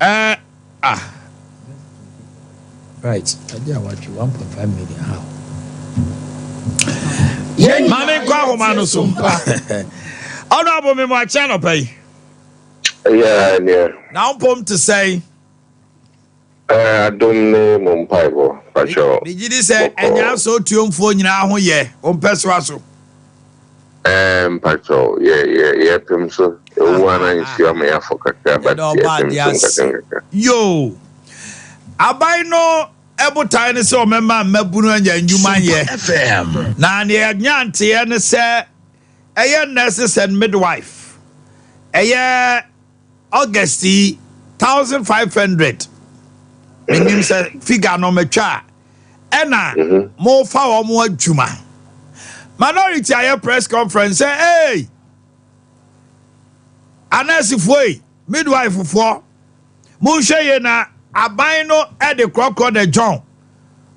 Right. I did watch 1.5 million. How? Mame kwa Romano Sompa. Honorable me my channel pay. Yeah. Now pom to say I don't know Mumpaibo, for sure. Did you say and ya so triumfo nyina ho ye on peswa so? Patrol, yeah, Pim so one and see me for Kaka, but yo. Abai no ebo tiny so member mabunu anya ndwuma ye FM. Na ne anyante ye ne se eye nurses and midwife. Eye August 1500. Menim say figure no metwa. Ena mo fa wo mo adwuma. Minority aye press conference say hey. Anasifoi midwife for mo hwe ye na aban no e de krokro de John.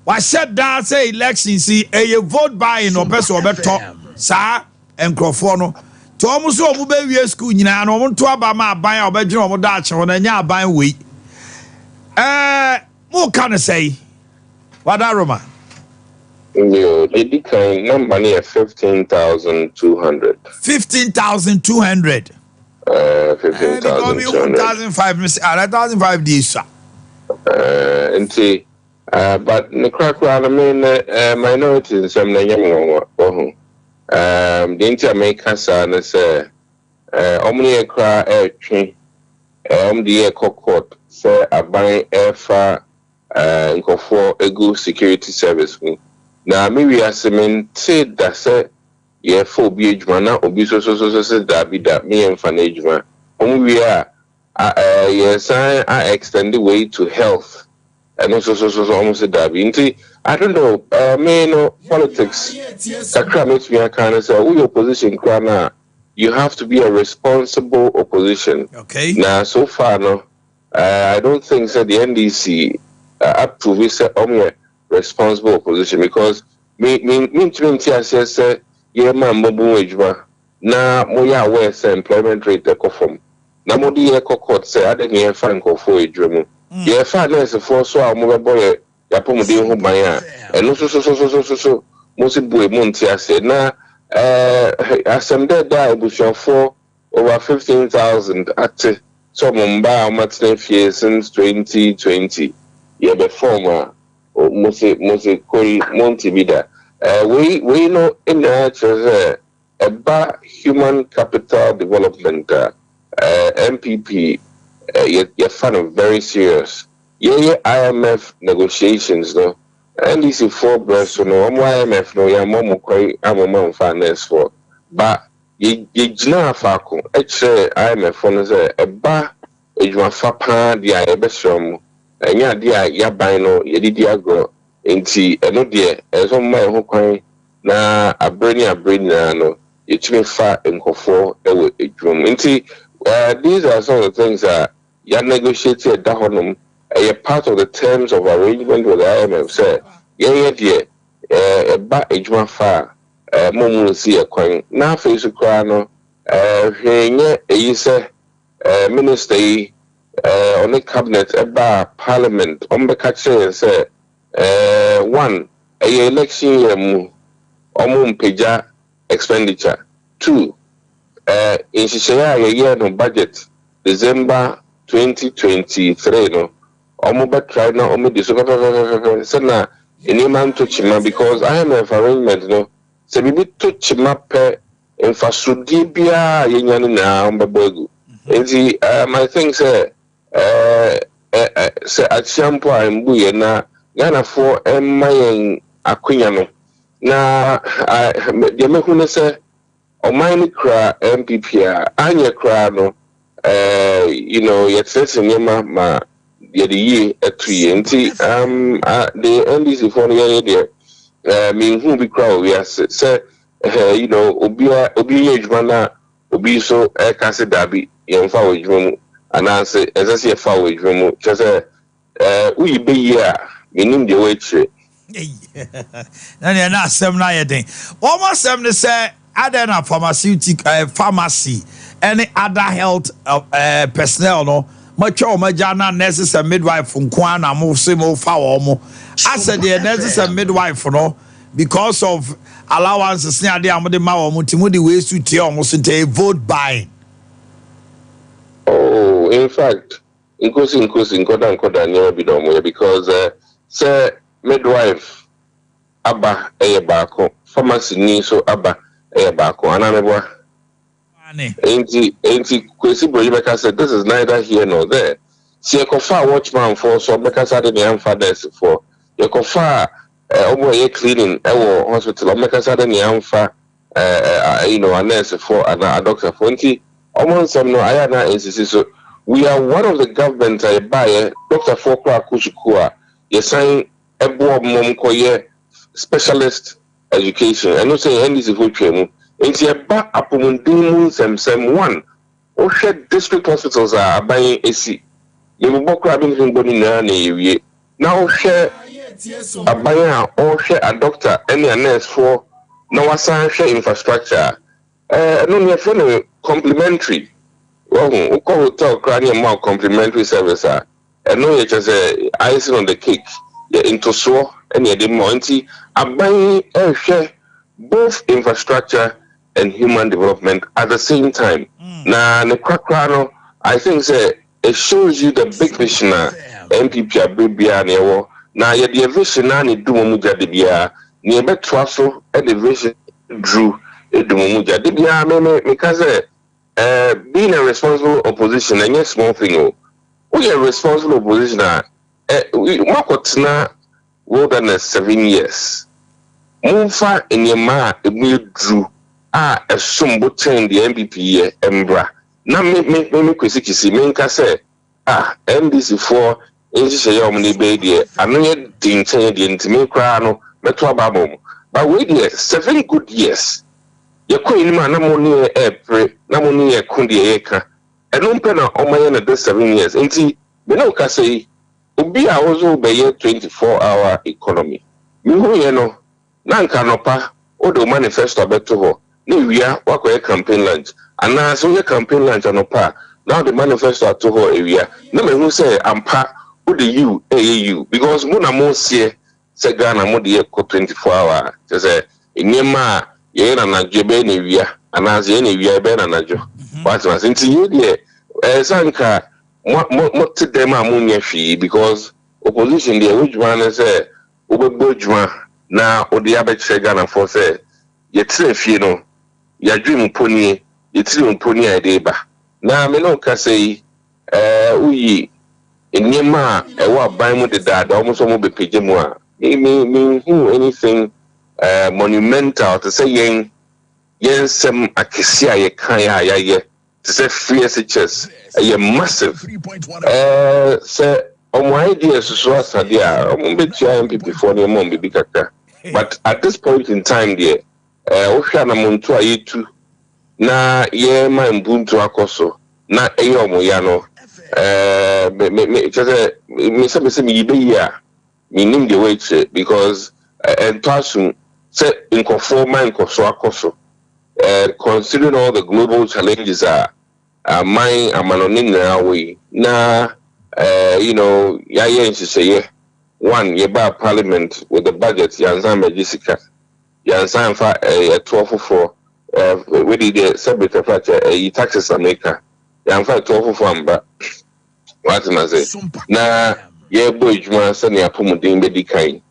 Wa shed down say election see a vote buy no person obeto sa enkrofo no. To omo so omo be wie school nyina no omo to aba ma aban obegire omo da ache wona nya aban we. Mo can say what that Roma? No, the kind number near 15,200. 15,200. 15,200. 1,005 days, sir. But the crack around, I mean, minorities in some young one. The Inter-American son say, Omni a cry air train, the air court, say, a buying air far, and go for a good security service. Now, maybe I say that say, yeah, for BH now, obiso so that be that me and Fanage. We are, yes, I extend the way to health. And also, almost a dabby. I don't know, politics. That makes me a kind of say, we opposition, you have to be a responsible opposition. Okay. Now, so far, no, I don't think that the NDC up to this responsible opposition because me, say, yeah, man, Mobu na moya aware employment rate from. Na modi ye court say, I didn't hear Frank or for a drum. Yeah, finance for so our mobile boy, Yapomudi Hubaya, and also so, Mosibu Montia said, na, as some dead die, bush for over 15,000 at some Mumbai, much years since 2020. Yeah, before Mosi Monti Vida. We know in the about human capital development, MPP, you're fan of very serious. Yeah, IMF negotiations, no. NDC 4 breasts, no, IMF, no, yeah, I'm a man finance for. But you know, Faco, IMF, for a bar, you want Fapa, the Ibesham, and yeah, dear, Yabino, Yediago, inti, and no dear, as on my home, na a brain, no. It's been fat and for a drum. These are some of the things that you negotiated down a part of the terms of arrangement with the IMF. Say, yeah, a bad age one far, Momu see a coin. Now, face a crown, you say, minister on the cabinet, a bar parliament, on the catcher, say, one, a election year, Peja. Expenditure. 2. In Shishaya year no budget December 2023 no. Omoba try now omo de so na any man to chima because IMF arrangement no. Se bibi to chima pe infrastructure bia yenya na ombebogu. Enti my thing say achampo ambu ye na Ghana for mayen akunya no. Na the American say, Omanhene Yaw MPP, Anya Kra no, yet says in Yama, ma, the year at 3 and the NDC for the idea, mean who be crowd, we are say, Obi Jmana, Obi so, Cassa Dabi, young foul room, and answer as I say a foul room, just we be here, meaning the witch. Nani na asem na yeden. Almost asem ne say other pharmacy any other health personnel no much o majana nurses and midwife nkwana mo se mo fa wo I said the nurses and midwife no because of allowances near the amode ma wo timudi we su tie o so te vote buying. Oh, in fact, including nkoda never be done because say midwife aba baako pharmacy ni so aba baako ananebwa enti kwesi brojibeka said this is neither here nor there. See ekofa watchman for so beka said the fathers for ekofa omo ye cleaning ewo hospital beka said the amfa a nurse for and a doctor for enti omo nsem no ayana nsisi so we are one of the government buy Dr. Fokwa Kuchukua ye sign ebo mom koye specialist education and no say NDC for training enti eba apomundin sem one o share district hospitals are buying AC you mo bokra bin body na ewie now share abaya o share a doctor any a nurse for na wasan share infrastructure no me for complementary. Well, we call talk crying more complimentary service. And no, you just icing on the cake. You're into so and you're the monty. I'm buying share both infrastructure and human development at the same time. Now, the crack I think it shows you the big vision. MPP Abia now you're the vision and do Muja Dibia near Betwaso and the vision drew a Dumuja Dibia because being a responsible opposition and yes, small thing. We are responsible opposition. We Makotna wilderness 7 years. Mufa in your ma drew a sumbo chain the MPP embra. Now me kwesi menka say MDC for inji yomni be I know you didn't change the intimate crano metwa babom. But wait there 7 good years. Your queen man, Namoni April, Namoni Kundi Eka, and Umpena Omayana the 7 years. And see, Benoka say, Ubia also obey 24-hour economy. Mihoyeno, Nankanopa, Odo manifesto beto, Nivia, Wako campaign lunch, and now so your campaign lunch on Opa, now the manifesto to her area. No man who say, Ampa, Udi you, AAU, because Muna Mosie, Segana Modi 24-hour, just say, in Yema. Ye na najebe ne wia anaze ne wia be na najo what was nti ye de sanka mo te dem amunye hwi because opposition dey wujuma na say obebojuma na odi abekire Ghana for say ye tire fie no ya dream poni ye tire poni ade ba na me no ka say uyi enyema ewa ban mu de da omo so mo be peje mu a me who anything monumental to say yen sem akisia ye kan ya to say free SHS a massive say omo ideas so asade a omo betia MPP for ne mom be kaka but at this point in time there o hwa na monto ayetu na ye ma mbuntu akoso na eye omo ya no me say me yibe ya me nim the way because entoasun say in conforming akoso considering all the global challenges are mine amanonin na way na ya say one ye ba parliament with the budget yansan majisika yansan fa 12 we did the subject factor taxes America yanfa 12 amba what na say na ye boy juma sani apomudin be dikan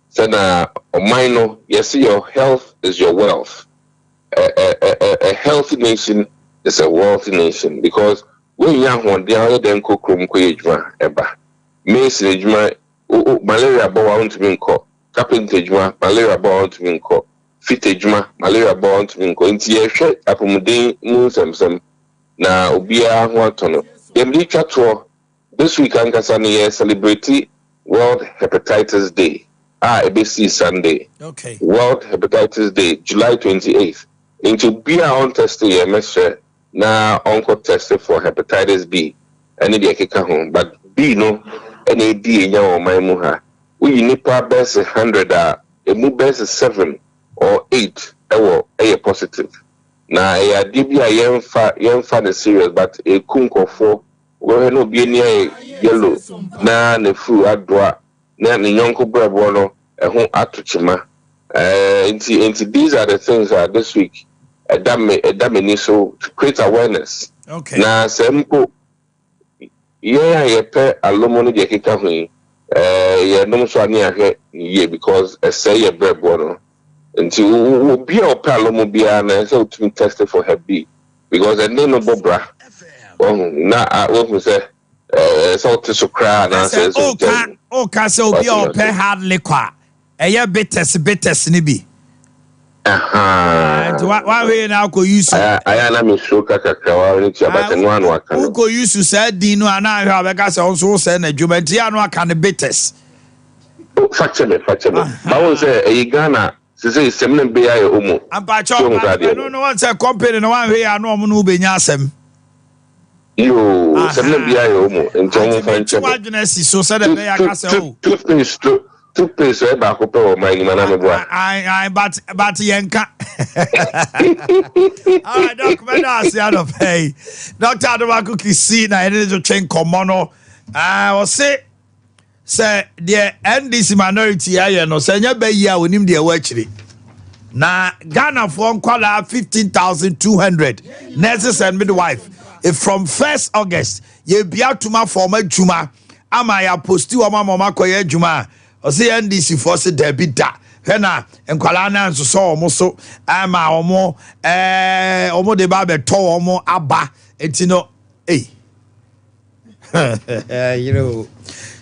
sana omino yes your health is your wealth. A healthy nation is a wealthy nation because when you are one day then kokrom koyejuma eba mason ejuma malaria bawa want to be nko carpenter ejuma malaria bawa want to be nko fit ejuma malaria bawa want to be nko nti ye hwe apomuden mu semsem na obia ho atono dem di twatwo this week ankasa ne celebrate World Hepatitis Day ABC Sunday. Okay. World Hepatitis Day, July 28th. Into be on testing a measure now uncle tested for hepatitis B. Any the keka home, but B no any D in your my muha. We nipa best 100 a mu best 7 or 8 a positive. Now a DBI yemfa the serious, but a kunko for we no be near yellow na ne fu adwa na ne nyonko brabo no ho atochima into these are the things that this week edame so to create awareness. Okay. Na sempo ye pe alomo no je keka hu ye no so ani ahwe ye because say ye brabo no into be o pe alomo bia na so to test for Herbal because and no bobra na we say so to so cry na say so okay so be o pe hardly kwa bitters ni bi and one way now go use I na me show kakra wa ni ti abata no anu aka who go use said dino ana ahwa abeka say onso say na dwumenti anu aka ne bitters facture me ba won say Ghana say semne be ya omo ampacho no one say company no one way anu omo no be nya asem yo semne be ya omo ento mo fanche what genesis so say the be ya ka say toothpaste e ba ko pe o mai ni mana me boa but yenka ah doc me na see out of hey Dr. Ade Akye Abia na ene jo chen komono o say the NDC minority aye no say nya ba yi a onim de wa chiri na Ghana for nkwala 15,200 nurses and midwife if from 1st August ye bia tuma for ma juma ama ya posti o mama koye juma o say NDC for say Debbie da hena nkwala na nso so omo so ama omo omo de ba be to omo aba etino you know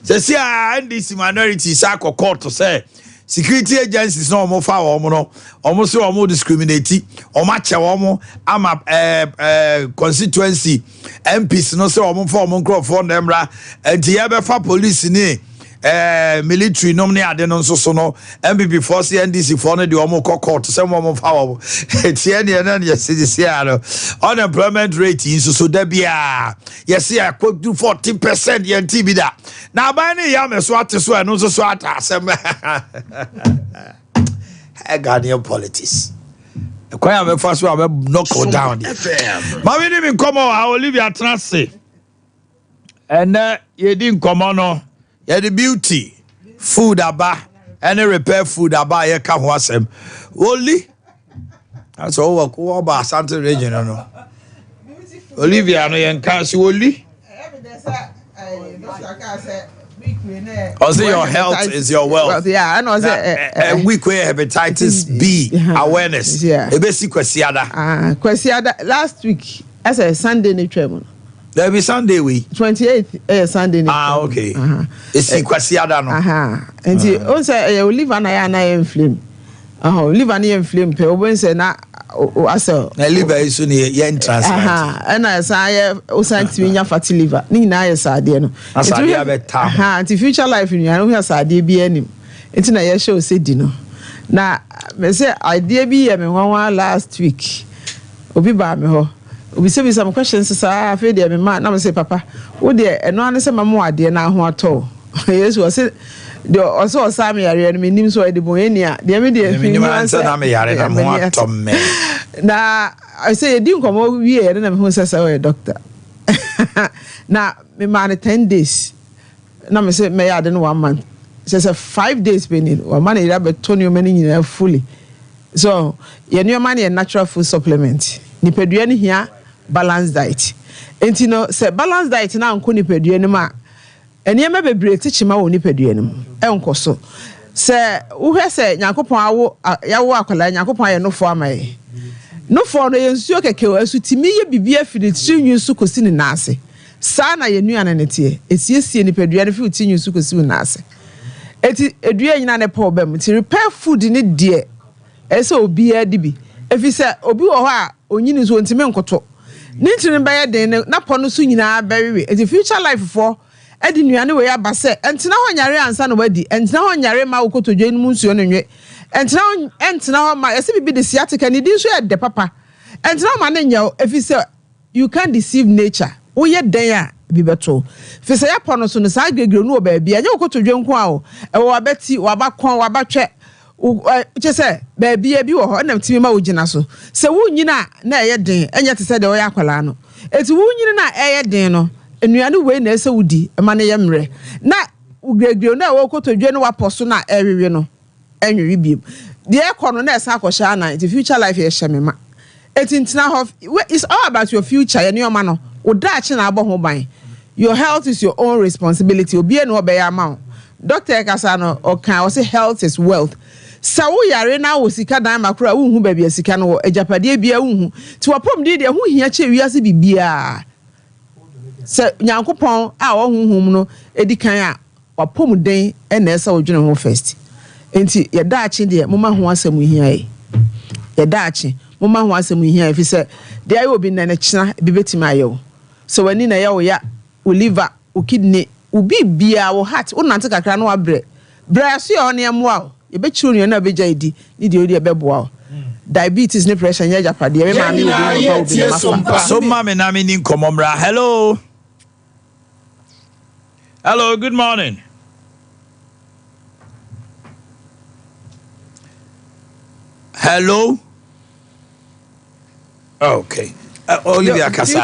so see NDC minority sa court to say security agencies no omo fa omo no omo so omo discriminate omo ache omo ama constituency MPs no so omo fa omo crop ndemra enti ye be fa police ni military nomne ade no so no MPP force NDC for no de omo court say omo fa omo tie ne na yes unemployment rate so da bia yes ya could do 14% yen TB da na ba ne ya me so ate so no so ata asem Ghanaian politics kwaya me fa so a knock down ma we ni come on Olivia Transe and ye din come no yeah, the beauty food aba any repair food aba ye ka ho asem only that's all work about Asante region no Olivia no yen can see only also your health is your wealth. Yeah, I know say week where hepatitis B awareness e be si kwesiada last week as a Sunday ni twem. There be Sunday we 28th Sunday ni. Okay. It's kwesiada no. Enti o say liver na ya na inflame. Liver na inflame pe o say na asel. Na liver isu ni yen transplant. Na say o santi nya fatty liver. Ni na ya sade no. Asade abeta. Enti future life ni ya no ya sade bi anim. Enti na ya show say di no. Na me say idea bi ya me wan last week. Obi ba me ho. Obi say some questions say afa dey me ma na me say papa wo dey eno an say mama ade na ho ato yes wo say de also osame yare no menim so ade bon enia de me dey menim answer na me yare na ho ato me na I say di nkomo wie na me ho say we doctor na me man 10 days na me say me yade no 1 month say 5 days be ni o man ira be to ni o mani nyina fully so ye ni o man ye natural food supplement ni pedua ni hia balanced diet. Enti no se balanced diet na anko nipadua ni ma enema bebre tichima wo nipadua ni enko so se wo hwe se Nyankopon awo yawo akwala Nyankopon aye no fo amaye no fo no yensuo keke asu timi ye bibia firi tinyu su kosi ni nase sa na ye nuane ne tie esiesie nipadua ni fi tinyu su kosi ni nase eti edua nyina ne pa obam ti repair food ni de ese obi adibi efi se obi wo ho a onyini so ntime nkoto nintini baye den na pono so nyina berewe eti future life for edi nuane we ya base entina ho nyare ansa na wadi entina ho nyare ma ukotodwe nu nsuo no nwe entina ho ma ese bibi de sciatica ni din so ya de papa entina ma na nya efi se you can't deceive nature wo ye den a bi beto fi se ya pono so no sa agregre nu oba bia nya ukotodwe nko a o e wo abati wo abakon wo abatwe say baby bi wo ho na mtimi ma wogina so se wo nyina na eye den enya te se de wo yakwala no eti wo nyina na eye den no enuane we na ese wudi e ma ne yemre na ugregre na wo kotodwe no waposo na ewewe no enwiri biem de ekono na esa akosha na the future life ye hyemema etintina of it's all about your future ye ne oma no odachi na abo ho ban. Your health is your own responsibility. Obi eno obey amount. Doctor Kasa no okan say health is wealth. Sa wo yare na wo sika dan makura wo hu ba bia sika no ejapade bia wo hu. Ti wapom de hu hia che wiase bibia. Se nyankopon a wo hu hum no edikan a wapom den na esa wo dwene ho first. Enti ye daachi de moma ho asem hia e. Ye daachi moma ho asem hia e fi se de ayo obi na china bi betima ayo. So wani na ya wo ya o liver o kidney o bibia o heart o nante kakra no abre so ye on emwa e be chiro no na be jaidi ni de odi e be boa diabetes ne pressure nya japade e ma mi obi so ma me na me ni nkomomra. Hello good morning. Hello. Okay. Olivia Kasai,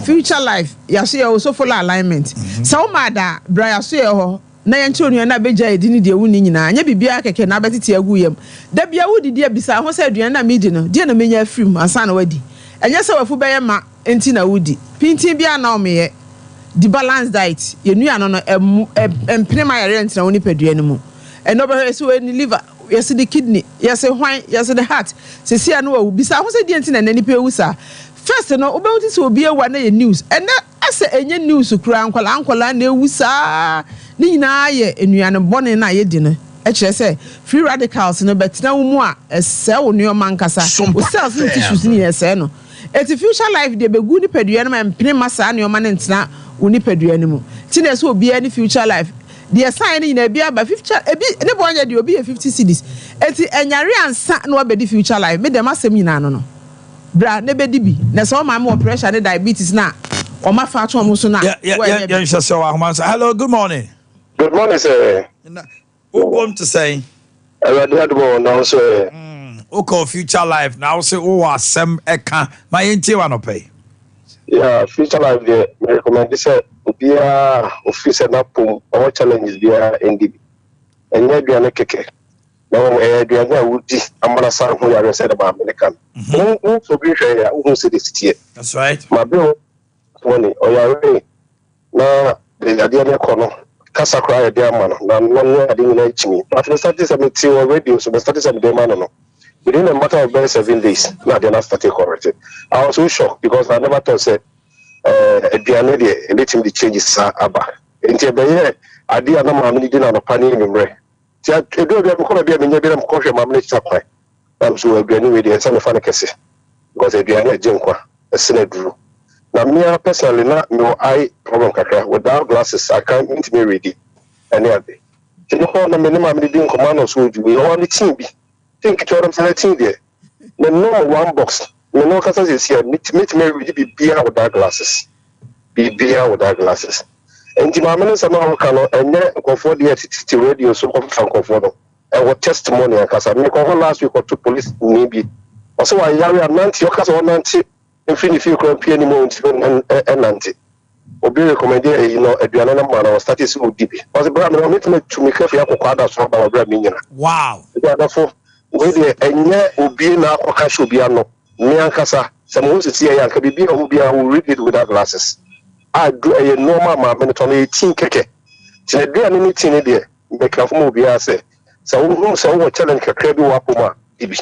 future life. Yasu ye also follow alignment. So mada bra yasu ye ho na yencho nu na beja edini de wu ni nyina anya bibia keke na betete agu yam. Da bia wudi de bisa ho say aduan na medi no. De na menya film ansa na wadi. Enya se wafu beye ma enti na wudi. Pintin bia na o meye. The balanced diet. Ye nu ano no empene ma yare ntina woni padua no mu. Eno be so we ni liver. Yes, the kidney, yes, wine, yes, the heart. Se see no bisa ho se di enti na nani pe wusa. First no obeuti se obi ewa na ye news. Ene ase enye news kura ankwala na ewusa. Ni nyina ye enuane bone na ye di no. E kire se free radicals no betina wo mu a ese wo ne omankasa. O cells no tissues ni ese no. Eti future life de begu ni padua no ma mpene masa ne oma ne ntina wo ni padua no mu. Ti na se obi ani future life. The sign in a beer by 50 ebi ne bonya de obi 50 cedis. Eti enyare ansa na obedi future life. Me dem asem nyina no no. Bra ne bedi bi. Na so ma mo pressure ne diabetes na o ma fa to mo so na. Hello, good morning. Good morning, sir. Who want to say? I had now, sir. Okay, future life. Now say asem eka. My enti wa no pay. Yeah, future life there. Me recommend this Obia officer na pum our challenges there NDB. Enya aduane keke. Na aduane a wudi amara san ho ya said about American. No so be hwe ya who say this here. That's right. My bill money or ya re na the aduane kono kasa kra ya dia man na no ade na chimi. But the start some TV radio so the start some day man no. Within a matter of about 7 days, now they not started corrected. I was so shocked because I never thought said aduane de anything the changes aba enti be here ade ana ma me di na no pani nwumre ti edo bia ko bia me nya bia ko hwe ma me chapa am so aduane we de say me fa na kese because aduane ajenkwa esene duru na me personally na no eye problem kakra without glasses I can't me read it any other ti no na me ma me di nko ma so du we only team bi think to them say team there no one box. No kasa is here. Meet me be beer without glasses. Be beer without glasses. And the moment somehow can and comfort the radio so comfort. And what testimony and kasa me call last week or two police maybe. Also I yari nanti your kasa 90 infinity few crop anymore and nanti. Obi recommend aduane na man or status wo dibi. Was brand no meet me to me cafe akwada so ba bra me nyina. Wow. Therefore we dey enye obi na akwaka obi ano. Miankasa, some who see a can be who be who read it without glasses. I do a normal man on 18 keke. Tinabia anything there, make a move be say. So who so challenge Kabi Wapuma, Ibi.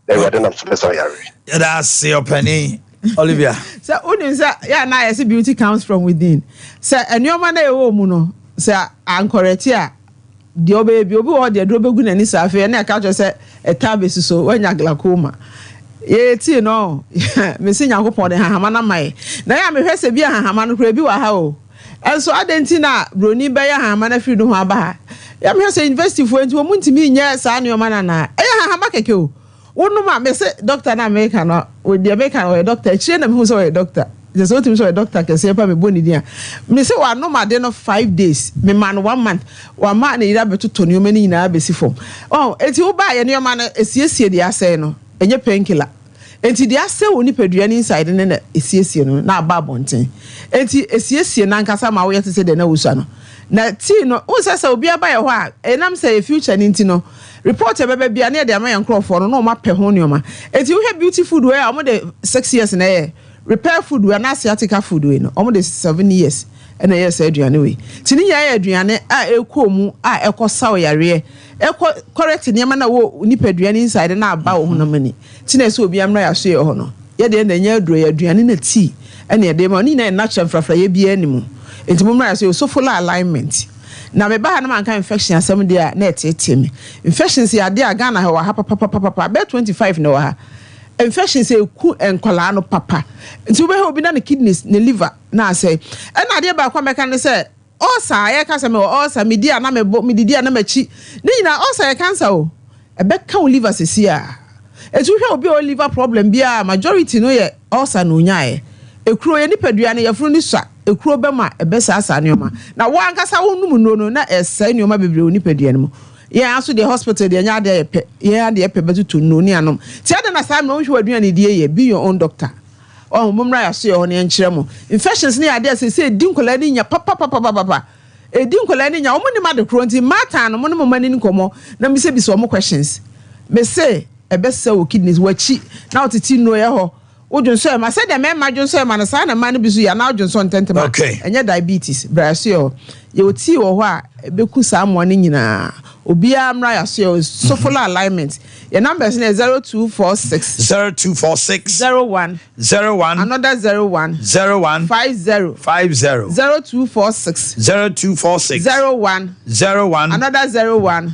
They were done to the sorry. That's your penny, Olivia. So, yeah, now I see beauty comes from within. Sir, and your man, muno, sir, I'm correct here. The baby, or the Drobegun and Isafe, and I catch us a tabis so when you're glaucoma. Ye ti no me se nyankopon de hahama na mai na ya me hwese bia hahama no kra bi wa ha o enso adenti na broni be ya hahama na firi no ho aba ha ya me hwese university fo enti wo muntimi nya sa ne o mana na e ya hahama keke o wonu ma me se doctor na America no o de America o doctor chire na me hu so o doctor je so timi so o doctor ke se pa me boni dia me se wa no ma de no 5 days me man 1 month wa ma na ira betoto ne o mani nyina abesi fom oh enti wo ba ye ne o ma na esiesie dia asai no enye painkiller enti dia se oni padua ni inside ne na esiesie no na aba bonten enti esiesie na nkasa ma wo yete se de na wusa no na tea no wo se obi aba ye ho a enam se future ni nti no report bebe bia na de ama yan crofo no no ma pe ho nioma enti wo he beauty food we a mo de 6 years na ye repair food we na asiatic food we no mo de 7 years na ye se aduane we tini ya aduane a ekomu a ekosa oyare correct niema na wo nipa aduane inside na aba wo ho na mani tina se obi amra ya so ye ho no ye de na nya aduro ya aduane na tea ene ye de ma ni na natural frafra ye bia animu enti mo mra ya so so full alignment na me ba ha na man kan infection asem de a na etete me infections ya de a Ghana ha wa ha papa be 25 na wa ha infections e ku enkola no papa nti wo be obi na ne kidneys ne liver na say e na de ba kwa meka ne say osa ya ka say me osa me dia na me didi na machi ni nyina osa ya cancer o e be ka liver sesi a e tu hwe obi o liver problem bia majority no ye osa no nyae e kuro ye nipadua ne ye furu ni swa ekuro bema ebesa asa neoma na wo ankasa wo num no na esa neoma bebre oni padua ne mu ye aso the hospital de nya de ye de pe betutu no ni anom ti ade na sa me wo hwe adua ne die ye be your own doctor oh mumra ya so ye ho ne nkyere mo infections ne ade se di nkola ni nya papa e di nkola ni nya wo ni ma de kro nti mata no mo no mani nkomo na me se bi so mo questions me say ebesa wo kidneys wachi na otiti no ye ho Ujunso ma said the man majunso ma na sa na man bisu ya na ujunso ntentema enye diabetes brasio ye oti wo ho a beku sa mo ne nyina obi amra ya so full alignment your numbers is 0246 01 another 01 50 0246 01 another 01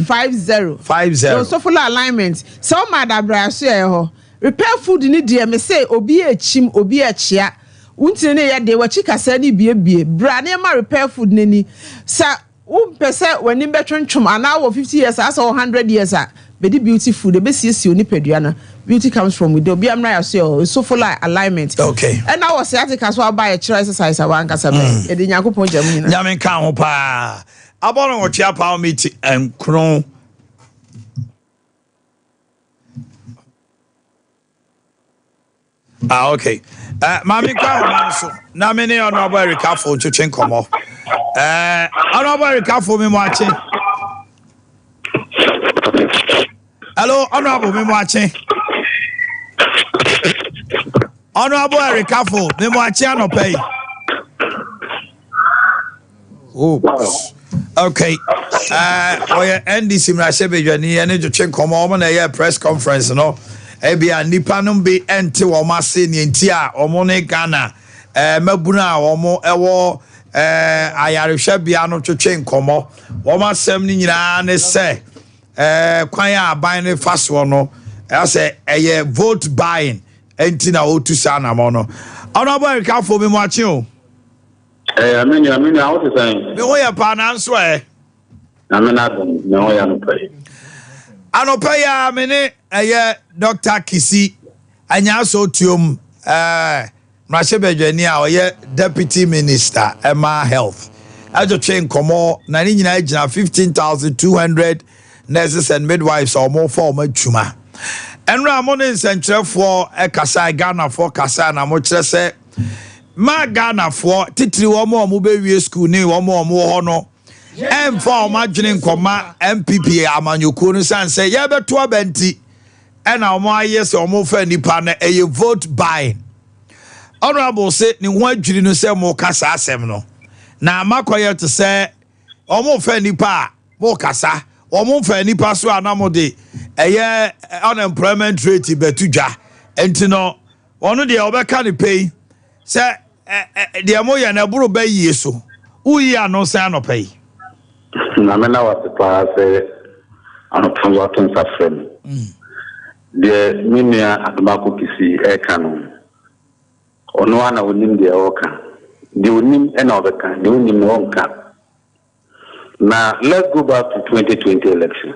50 so full alignment so ma da brasio ho repair food ni de me say obi echim obi echia untine ne ye de wachi kasa ni biebie bra ne ma repair food ni sa umpese wani betwentwom ana wo 50 years as 100 years a be the beauty food e be siesie oni padua na beauty comes from with obi amra ya so full alignment okay and now was theatrical so buy a exercise awan kasa be e de nyakopon jam nyina nyame kan ho pa abono wo chia pa meet enkron okay. Mami kwa so na me ne ono aba recafo chuchen komo. Ono aba recafo me mo ache. Hello, ono aba me mo ache. Ono aba recafo me mo ache anopai. Oh. Okay. Oya NDC mra sebedwani ene chuchen komo o na ye press conference no. Ebia nipa no be ente wo mase ne enti a omo ne Ghana mabuna a omo ewo ayarehwa bia no twetwe nkomo wo masem ni nyina ne se kwan ya aban ne faso no ase eye vote buying enti na otu sa na mo no ono ba ka fo me mo ache o amenya how to say me wo ya pa na nso amena dum me wo ya no pay anopaya mene Dr. Kisi anya so tuom Mrashebedwani a oye deputy minister Emma Health ajo train komo na ni nyina agina 15,200 nurses and midwives or more for matuma enra mo ne nsentrefo ekasa Ghana for kasa na mo kire se ma Ghana for titiri wo mo be wie school ni wo mo ho no emfa o madwene nkoma MPP amanyoko no san say ye beto abenti ena o mo aye se o mo fa nipa na eye vote buying honorable say ni ho adwiri no say mo kasa asem no na makoye to say o mo fa nipa mo kasa o mo fa nipa so anamo de eye unemployment rate betudwa enti no ono de obeka ne pay say de mo ya na buru ba yie so uyi ano say anopai na mena was say anopon watin safrem de minia admako kisi eka no ono ana onim de oka de onim ena obeka de onim no onka now let's go back to 2020 elections.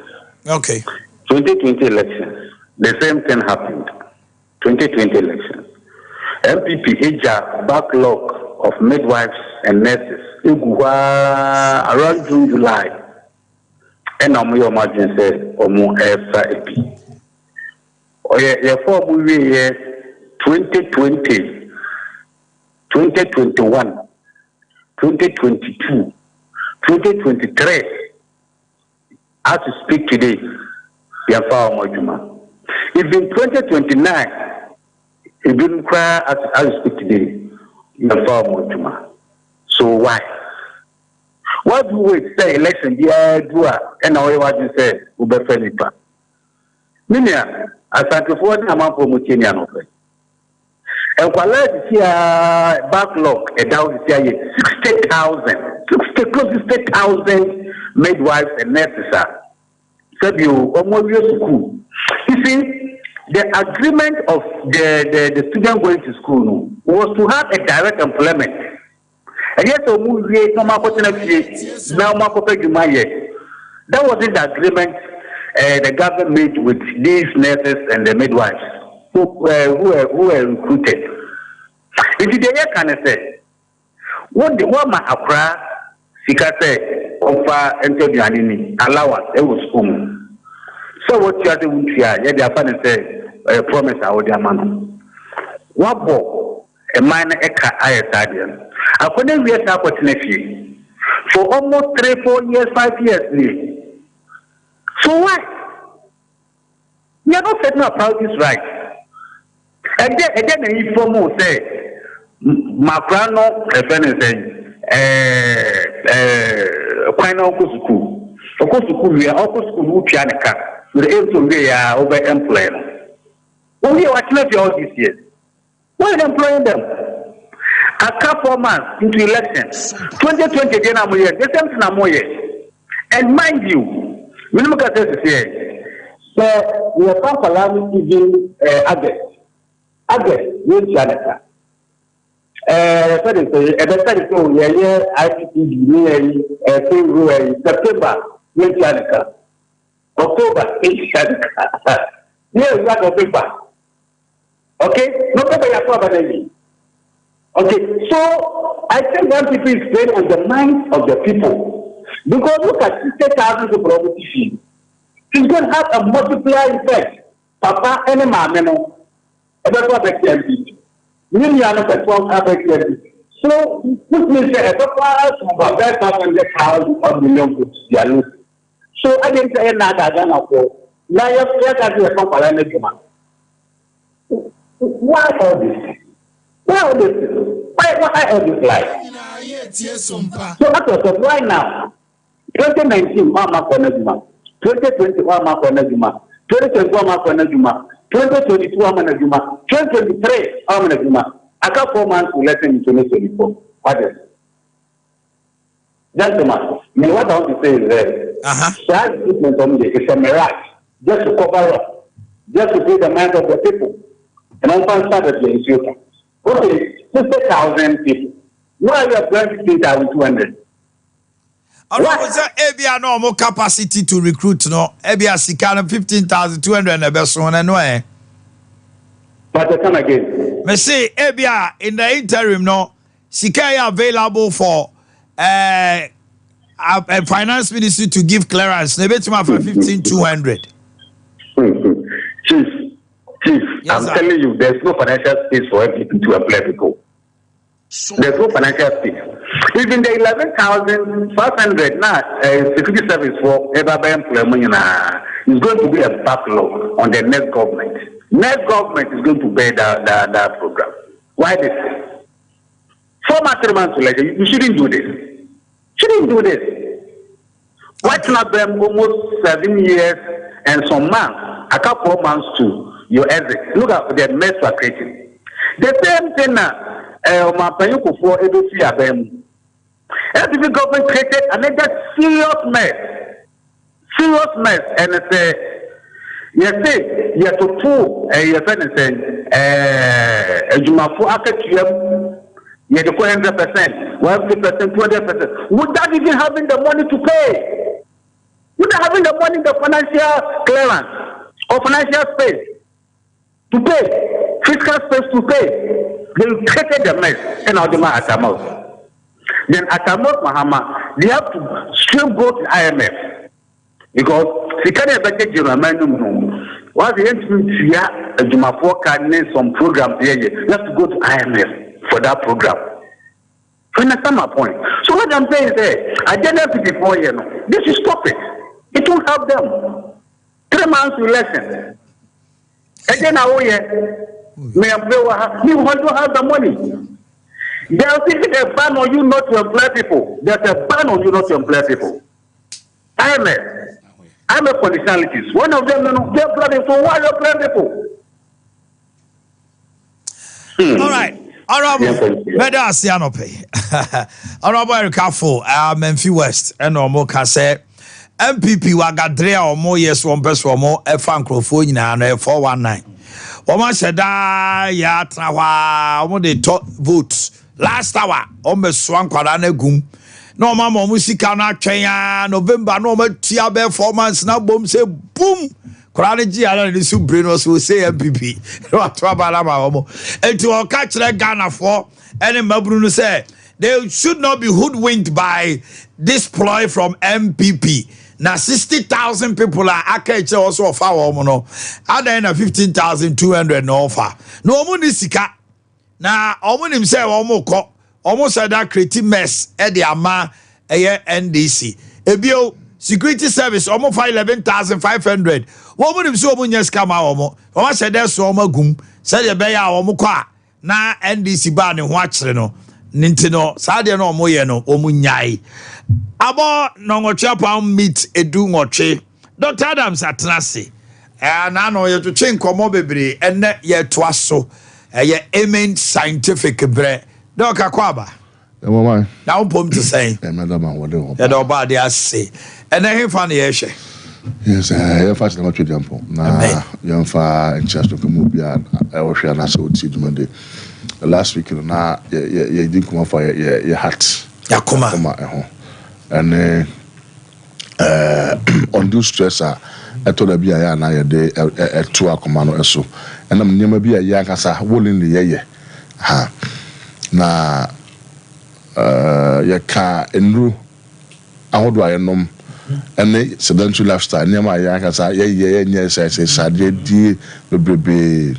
Okay. 2020 elections, the same thing happened. 2020 elections, MPP a backlog of midwives and nurses around June, July, and I'm your margin said, or more extra AP. yeah, 4 movie year 2020, 2021, 2022, 2023. As to speak today, we are far more human. Even 2029, it didn't cry as we speak today, we are far more human. So why? What do we say election? Yeah, do and now what you say, Uber Fenipa. Minia, as I before the amount for Mutinian of it. And while this year backlog, a down this year 60,000, 60 close to 60,000 midwives and nurses are. So you almost school. You see, the agreement of the student going to school was to have a direct employment. And yet, that wasn't the agreement the government made with these nurses and the midwives who were recruited. If they can say, what my Accra, Sika say, offer interview allowance, it was home. So what you are doing here, they are going to say, promise our dear man. What boy, a minor eka ISIDN. I couldn't reach opportunity for almost 3, 4 years, 5 years. So why? We are not setting up about this right. And then the informal say, Macrano, a friend is saying, Quino school. Of course, we are also school, Pianica, with aim to be over employment. Well, we are watching all these years. Why are employing them? A couple months into elections, 2020 again, I'm here, the same thing I'm here. And mind you, we look at this here. So we are from Palami even August, with Janaka. September, with Janaka. October, Janaka. Here we got a paper. Okay, no paper you have. Okay, so I think one people is playing on the minds of the people. Because look at 60,000 to property fee. It's going to have a multiplier effect. Papa and Mamma, that's what they can be. Million of the so, which means that about 500,000 or million goods they are losing. So I didn't say another for now. You have to do a company. Why all this? Why all this? Why all this life? So that was right now. 2019, Mama Konazuma. 2020, Mama Konazuma. 2021, Mama Konazuma. 2022, Mama Konazuma. 2023, Mama Konazuma. I got 4 months to lesson in 2024. What is it? Gentlemen, what I want to say is that that treatment on me is a mirage. Just to cover up. Just to pay the mind of the people. And I'm going to start at the institution. Okay, 60,000 people. Why are you at 23,200? Was that Abia no more capacity to recruit? No, Abia Sikana 15,200 and the best one anyway. But I come again. Me say Abia in the interim, no, Sikaya available for a finance ministry to give clearance. They bet him for 15,200. Chief, yes, I'm telling you, there's no financial space for people to employ people. There's no financial space. Even the 11,500 now, security service for Herbal employment is going to be a backlog on the next government. Next government is going to bear that program. Why this? 4 months later, you shouldn't do this. Shouldn't do this. Why not them almost 7 years and some months, a couple of months to your exit? Look at the mess we're creating. The same thing now. My parents for every year, every government created another serious mess, and say, you have to pull your friend and say, you must for after you have to 100%, 100%, 200%, without even having the money to pay, without having the money, the financial clearance or financial space to pay, fiscal space to pay. They created the mess and now the man at Amos. Then at Amos Mahama, they have to still go to IMF because they can't budget general minimum Once the entity a Jumafo can name some programs here, you have to go to IMF for that program. You understand my point? So what I'm saying is, I didn't before you know, they should stop it. It won't help them. 3 months to lesson. And then I you want to have the money. There's a ban on you not to employ people. There's a ban on you not to employ people. I'm a conditionalities. One of them, they're planning for why you're employing people. All right. Honorable Beda Asianope. Honorable Ericafo, Memphis West, and Omoka said, MPP Wagadrea or more yes, one person or more, a fan crofone and 419. Oma said, ya trawa, omo de top votes. Last hour, almost swan kwadane gum. No mama musika na twenya November no ma tia be 4 months na bom say boom. Kwadane ji ala ni su brain so say MPP. No atwa na ma omo. Enti o ka kire Ghana for any mabru no say they should not be hoodwinked by this ploy from MPP. Now 60,000 people are akache also offer omo no. Ada na 15,200 no offer. No omo ni sika. Na omo nim say omo ko almost said that creative mess at the ama NDC. Ebio security service almost 11,500. What would him so much come out? Almost said there's so much gum. Said the bear omuka na NDC ban and watch no Nintendo Sadia no moyeno omunyai. Abo no chapa meet edu ngoche. Dr. Adams atrasi. And I know you to change comobebre and ye twaso. Ye amen scientific bre. Doka kwaba. Now pom to say. Madam, what do you know about the say? And then he found the issue. Yes, I first not to jump on. Now, young far in church of Mubia, I was sharing a so to Monday. Last week, now, you didn't come for your hat. Yakuma. And on do stressor, I told her be a na a day at 2 command or so. And I'm never be a young as a willingly, ha. Na ya ka enru ahodo ayenom ene sedentary lifestyle nyama ya ka sa ye nye say sade di bebrebe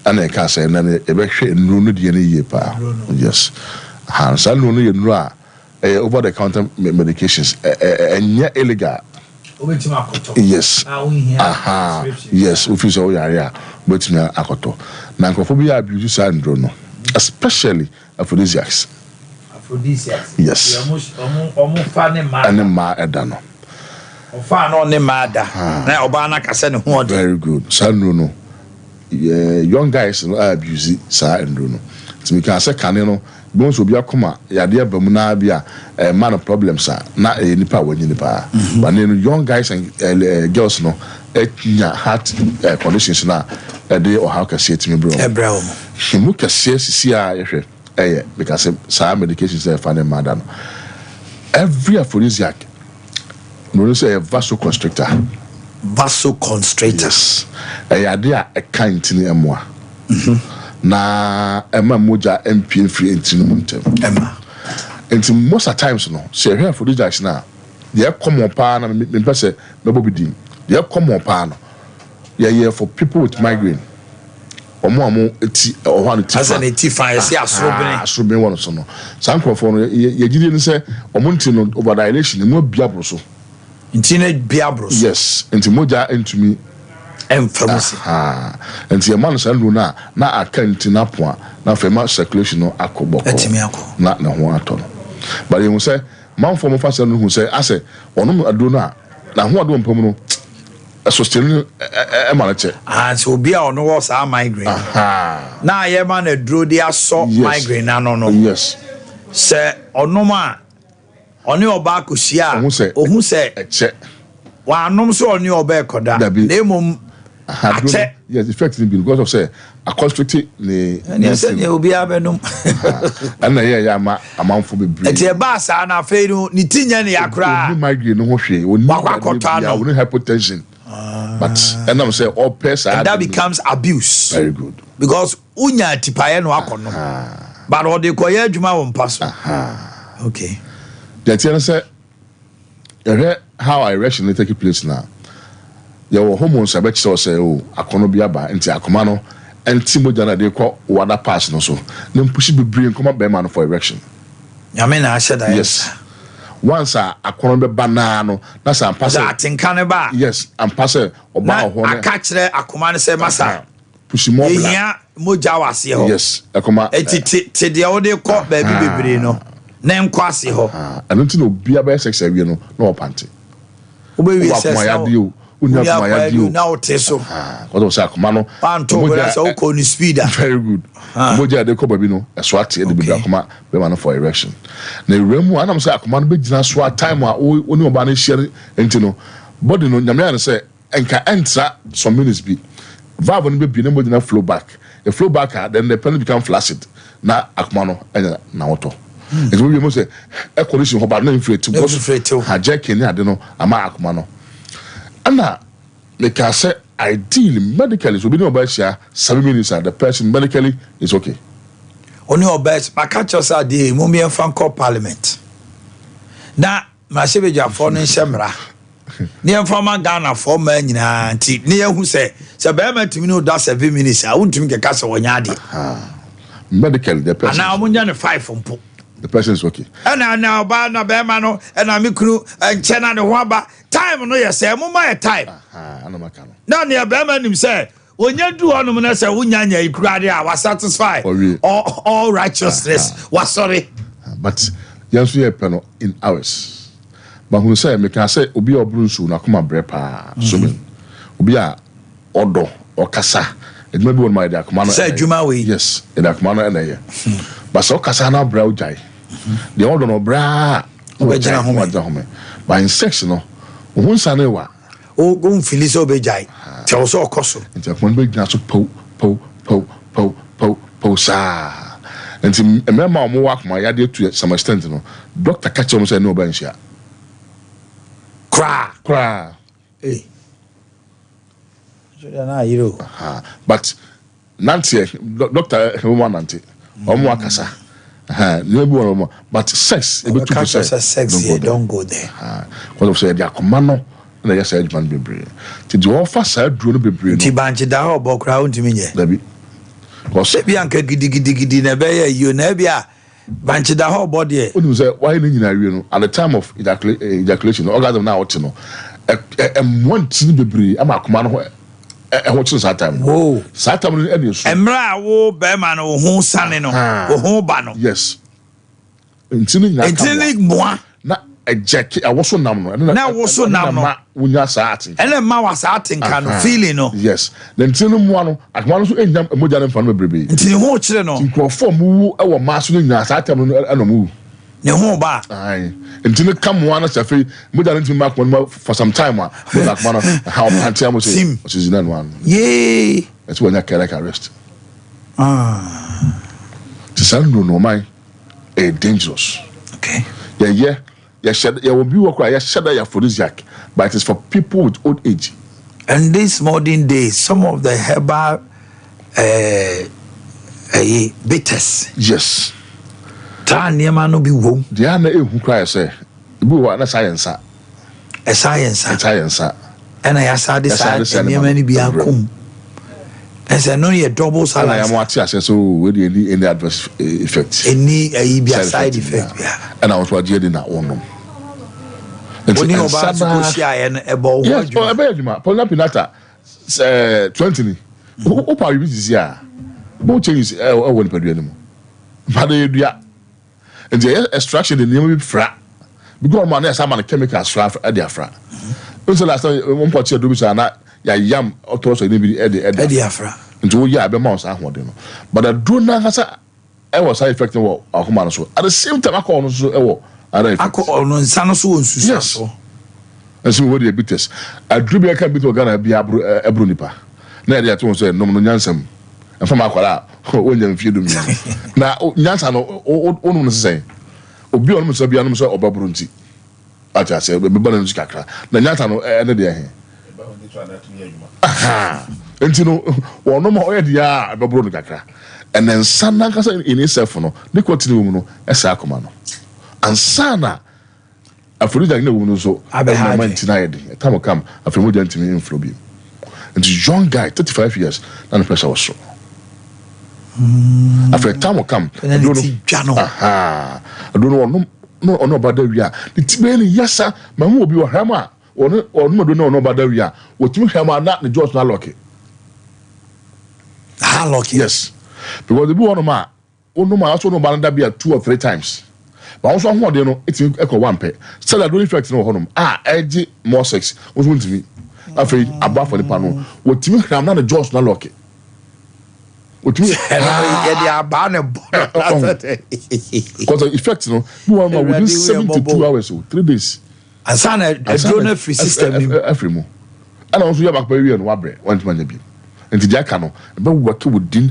ana ka say na e be hwe enru no de ne yie pa yes han sa no ye enru a over the counter medications enye illegal yes aha yes office o yare betimi akoto na nkofo bi abuse sa ndro no especially aphrodisiacs. Yes. Edano. Very good. Sanruno. Young guys abuse sa andruno. To me can say canino. Bones will be a coma. Yadia Bamuna be a man of problems, not a nipa when nipa. But then young guys and girls no heart conditions now a day or how can see it to me, bro. He can see because some medications are finding madam. Every aphrodisiac, no say a vasoconstrictor. Vasoconstrictor. Yes. A idea a kind to Emma. Na Emma Moja MP free into Emma. And most of times, no, say here aphrodisiacs now. They have come on pan and person nobody. They have come on pan. Yeah, for people with migraine. Omo eti o hwan ti as an eti fire say asrobin one so no sanko for no ye gidi ni say omo nti no overdilation no biabro so nti na biabro so yes nti moja entumi pharmacy nti e man san lu na account na po na fema circulation no akoboko etimi akọ na ho ato no but you say man for mo fa say no hu say ase ono ado na ho ado mpom no sustain emanache so be on no was our migraine na ye man a draw dia so migraine no yes say onoma oni oba kosia ohun say eche wa anom so oni oba ekoda na mum ache yes effectively because of say a constricted ne say ne obi abenum and ya amanfo bebre eti ba sa na fe no ni tinya ne yakra migraine no ho hwe oni hypertension. But and I'm saying all person and that becomes abuse. Very good. Because unya tipaye no akono. But what they koye adwuma won paso. Okay. The thing say how I rationally take place now. your hormones a better say, oh, a conobiaba, and Tiacomano, and Timojana de call water pass no so. Then push it be bring come up man for erection. I mean, I said that. Yes. Once a conobe banano, that's a pass. I think Canaba. Yes, and pass it or bow. I catch there, a command say, Massa. Push more. Yeah, Mojawas. Yes, a command. It's the audio court, baby, no. Name Quasi ho. I don't know, be a best sex, no panty. We say, my deal. Now, Teso. What was Sakomano? I'm told us all cone speed. Very good. Moja de Cobabino, a swat at the Bidacoma, the man for erection. The room one of Sakoman big swat time or only about sharing and no. Body no Yaman say, and can enter some minutes be. Vavon be numbered in a flow back. A flow back, then the pen become flaccid. Now Akmano and Naoto. It will be most a collision about no inflate to go straight to her jacking. I don't know, Ama Akmano. Anna, they can say ideally medically, so we know about 7 minutes the person medically is okay. Only your best, my catch us are the Mumian Franco Parliament. Now, my Savior for Shemra. Near former Ghana for men in auntie, near who say, Sabama to me, no, that's 7 minutes. I won't drink a castle on Yadi. Medically, the person. And now I'm on 5 from Poop. The person is okay. And now, Bana Bemano, and I'm and Chena the Wamba. Time no yes, my time. Now near Beman himself. When you do on the say Unyanya, you cried, I was satisfied. All righteousness was sorry. But yes, we have panel in hours. But who say, me can say, Obi or Bruce, na come brepa, so mean. Obi a Odo or Kasa. It may be one my dear commander. Say, Jumawi. Yes, in a commander and a year. But so Kasana brow jai. The order no bra. By insectional. Who say wa? Oh, go Phyllis Obejai. Tell so coso. It's a one big glass of po sa. And a member more work my idea to some extent. Doctor catch almost no bench here. Cra. Hey. But Nancy, Doctor Woman Nancy, or more Cassa. But sex, able to sex, don't go there. What of say, Yacomano, and I said, man be brave. Did you offer side drone be brave? Tibanchi da or crowd to me, Debbie. Was Bianca giddy nebea, you nebia, Banchi da whole body. Why in at the time of ejaculation, all of them now, you know, and one thing be brave, I'm a command. What's that time? Whoa, Satam and Emra, wo Beman, or who son, or who bano. Yes. Until moi. Not a jacket, I was so numb. Now was so numb. When you're starting. And then ma was acting kind of feeling. Yes. Then tell them one, I want to end up a modern family baby. Until you watch it, no. For move our master in your Satam and a move. No home bar. Aye. Until you come one as a free, modern to mark one more for some time. Like one of how Pantia was him, which is in one. Yay. That's when I can arrest. The son no mind. Dangerous. Okay. Yeah. You will be working. Said that aphrodisiac, but it is for people with old age. And this modern days, some of the herbal bitters. Yes. Tan near man no be womb. The other who cry say, "Bu wa na science." A science. And I asked this side near many be akum. As I know you double salad. I am what I say so with any adverse effects. Any side effect. Yeah. And I was what you did not own them. When you about to go share and a ball. Yes, for a baby, Paula Pinata 20. Opa, you is here. Both changes I won't pay anymore. But and the extraction the name of fra. Because man, there's some chemicals fra at their fra. So last time, one part of the ya yam otoso ni bi Ade Afra nti ya be mouse ahode no but the drone na kasa e was side effect wo akoma no so at the same time akọ no so e wo other effect akọ no nsa no so nsusa so enso wo dey bitters adru bi kan bit organa bi abro nipa na e dey ato so no nyansam enfa ma akwara o nya mfie do mi na nyansa no onu no sesen obi onu so bia no so obabro nti acha se be bana no kakra na nyansa no ene dey he and no one no more idea about Bruno Kakra. And then Sana in itself, no, they continue no, as a command. And Sana Aphrodite na woman so Abehade. 99 time will come after mo gentimi inflow bi. And the young guy 35 years na the pressure was so. After time will come I don't know. I don't know about that we are. The tibeni yesa mamu obi wo hama or no do know about that we are. What you hama na the George na lucky. Lucky. Yes. Because the boy no also no balanda be 2 or 3 times. But also one day no it's echo one pay. Still I don't effect no honum. Edgy more sex. What want to me? After above for the panel. What you hama na the George na lucky. What you Because the effect no within 72 hours or 3 days. and son a donor free system every mo. And also you back by we and wabre want man be. And the jacka no be work within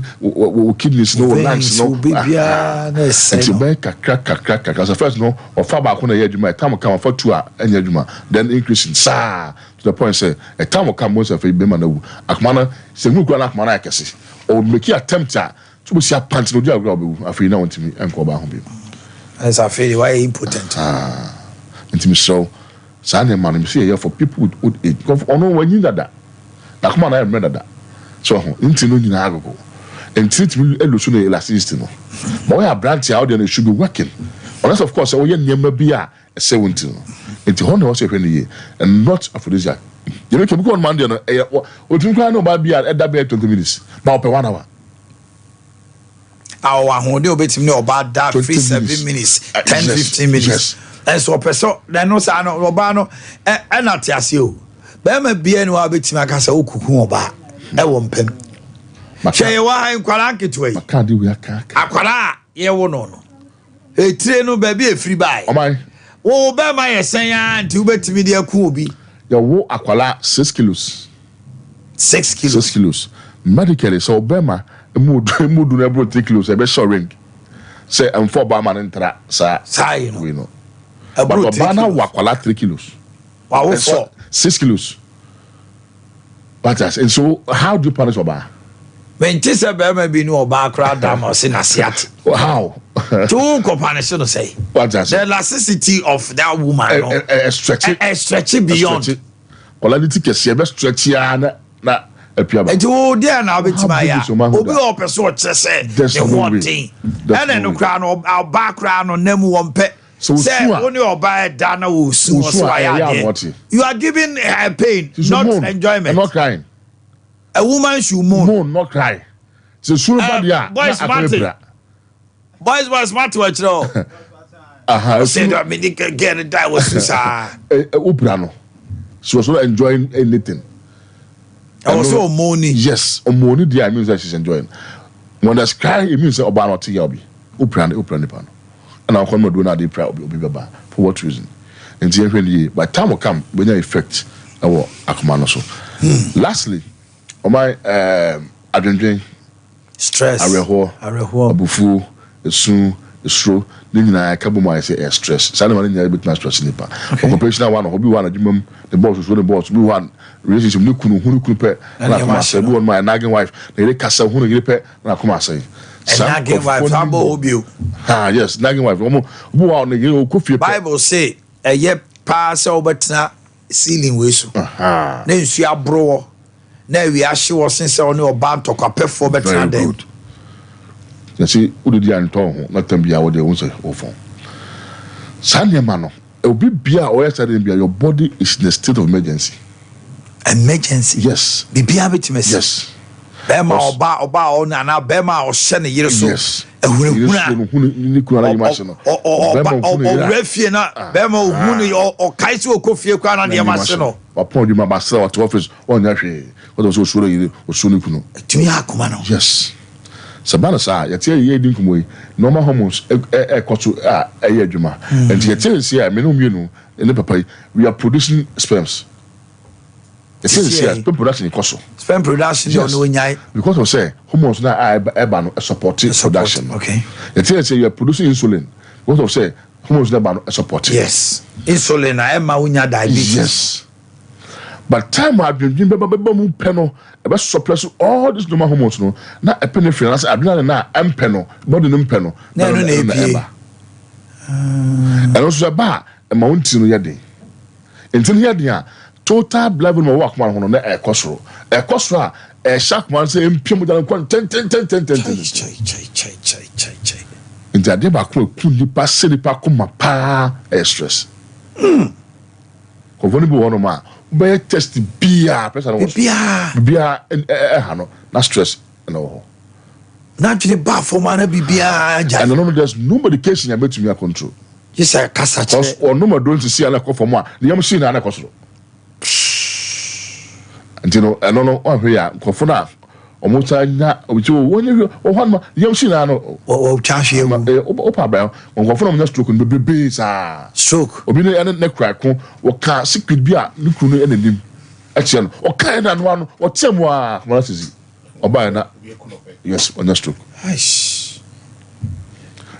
kidneys no lungs no bibia na and say to make a crack as a first no or far back when I time come for 2 and yaduma then increasing sa to the point say a time will come most of a be man akmana se mu kwa akmana akese or make attempt to see a pants no do after now want me and go back home. as I feel why important Intimate so Sunday man see here for people with old age because ono when you that na come na remember that so into no nyina agogo and treat me elusu na elasticity no but we are branch out there should be working unless of course we nyema bia e 70 no into ho na wo se hwe ne and not aphrodisiac you make because man there no o tun kwa no ba bia e da be 20 minutes ba ope 1 hour our hode obetim ne oba da free 7 minutes 10-15 minutes yes. And so person then no say no oba no e na te ase o be ma bia ni wa betim aka say okuku oba e wo mpem hwe wa han kwara nketo yi makadi we aka akwara ye wo no no etire no ba bi e free buy o man wo be ma ye sen ya nti wo betimi de aku obi ya wo akwala 6 kilos 6 kilos 6 kilos medically so obema mudu na bro 3 kilos e be showing say am for ba man ntra sa you know we know a bro but obana wakwala 3 kilos wa wo for 6 kilos but as and so how do you punish oba when tisa be ma bi ni oba kra da ma se na siat how to ko punish no say what as the elasticity of that woman no stretch beyond quality kesi be stretch ya na apiaba enti wo dia na obetima ya obi o person o kire se the one thing and no kra no oba kra no nemu wo mpe say only oba da na wo su so ya you are giving her pain not enjoyment not crying a woman should moan not cry so sure bad ya boys smart to actually say that me get die was sa opera no she was not enjoying anything. I was so moaning. Yes, moaning there means that she's enjoying. When there's crying, it means that Oba not Yabi. Opera the pan. And I'll come do now the prayer will be baba. For what reason? And the by time will come when you effect our akumano so. Lastly, on my adrenaline, stress, areho, abufu, esu, esro. Nina kabuma say stress. Sana mani nya bit na stress nipa. Occupational one obi one adwumam the boss so the boss be one relationship ni kunu pe na kuma say be one my nagging wife na ile kasa hunu ile pe na kuma say. Nagging wife abo obi o. Yes, nagging wife. Omo bu wa na ye okofie pe. Bible say ye pa say obetna ceiling we so. Na nsu abro na wi ahye wo sense oni oba ntokapefo betna dem. You see, who did you antone? Not them be our day, won't say, oh, phone. Sunday man, it will be beer or your body is in a state of emergency. Emergency? Yes. Be beer with me. Yes. Bema oba on na bema or shene year so. Yes. Or Kaisu Kofi Kwana near Masino. Upon you, my master to office on that way. What was so sure you was soon. To me, Akumano. Yes. Sabana sa ya tie ye din kumoy normal hormones ekoto adwuma and ya tie say me no mienu ne papa we are producing sperms ya tie say sperm production ikoso sperm production no nyai because of say hormones na eba no support production okay ya tie say you are producing insulin because of say hormones na eba no support yes insulin na ema unya diabetes yes but time I've been mu peno e suppress all these normal hormones no na epinephrine as adrenaline na empeno body no peno na no na and also ba mountain no yɛden nti no yɛden a total blood volume wa akoma ho no na ɛkɔsoro a ɛhyɛ akoma sɛ mpia mu dan kɔ ten nti ade ba ko ku nipa se nipa koma pa stress kɔfɔ no bi wɔ no ma wobɛyɛ test bia pressure no bia ɛha no na stress no naturally bad for man bibia and no there's no medication you bet me control yes I kasa che or no don't see ana ko from a the machine na ko so and you know no on here ko for na omuta nya obichi wonye o hwan ma the machine na no o charge you o pa ba on ko for na stroke no bebe sa stroke obi ne kra ko o ka secret bi a ne kunu no enanim a che no o ka na no o temu a kuma sisi oba na yes on the stroke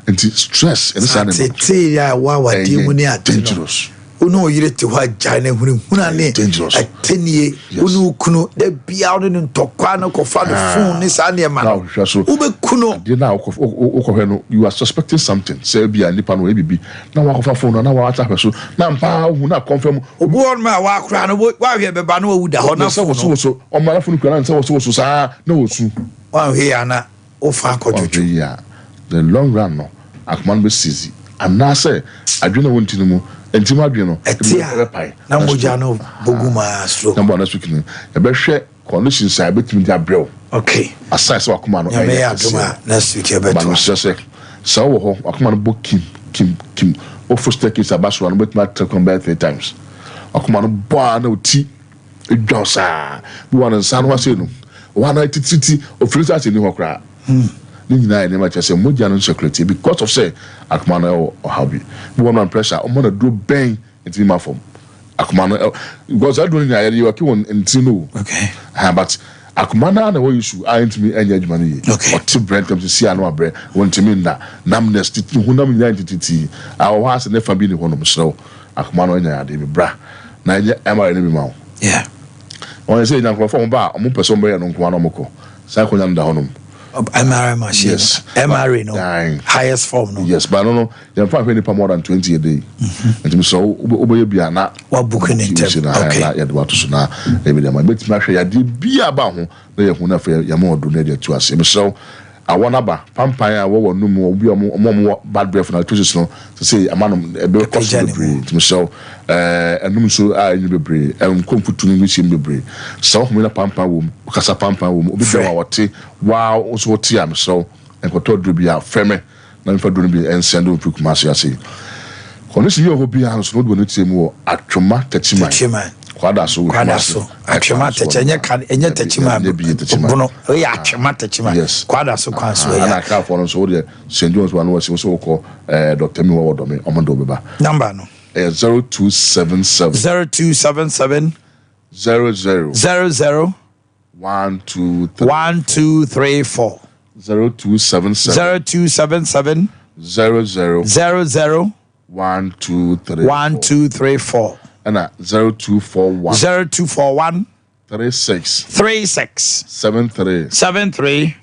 and stress and sanity ya wa demu ni dangerous ono yire te wa jane huna ne atenie ono kunu da bia ono ntokwa na ko fa the phone ni sa ne ma ube kuno de na ko no you are suspecting something say bia nipa no ebibi na wa ko fa phone na wa ata hweso na mpa hu na confirm obu on ma wa kra no wa hwe beba no wu da ho na so o ma na phone kra na so sa na wosu wa hwe ya na o fa kojojo ya the long run no akman be sizi anase adwena wontinu mu entima adweno etia na moja no boguma stroke na bona speaking e be hwe conditions a betimi dia brew okay aside so akoma no e be aduma next week e be to so wo ho akoma no bokim kim o first take is abaso no betimi come back 3 times akoma no bo na oti edwosa bi wan nsa no ase no wana tititi o frisa ase ni ho kra ni nyina ene ma chese moja no chocolate because of say akoma no o habi bi wan pressure o mo na do ben into my form akoma no because I don't know you are won ntino okay but akoma na wo issue I into me enya adwuma no ye o ti brand come to see anu abre won to me na namness titi hunam nyina titi awo ha se ne fa bi ni hono msro akoma no enya ade bi bra na enya emare ne bi ma yeah on say na for ba mo person be no nko anомко sai ko nyanda honom MRI machine yes MRI no highest form no yes but no you find any more than 20 a day and so oboye bia na wa booking in okay ya de wato so na e be dem bet ma hwe ya de bia ba ho na ye hu na fa ya mo odo na de tu ase so awona ba pampan a wo no mu obi omo bad breath na to so say amanom e be cost bebre so enum so a enyu bebre komputu ni sim bebre so ho na pampan wo kasa pampan wo obi be wa wote wow so wote am so enkoto dro bia freme na mfa dro bi ensendo prukuma so ase kono si yo hobi an so no do no tiemu wo atwoma tachima kwada so atwema techenye kan enye techima bono o ya atwema techima kwada so kwan so ya na ka for no so de St John's one was so ko Dr. Mi wo do me omondo beba number no 0277 00 1234 0277 00 1234 and 0241 36 73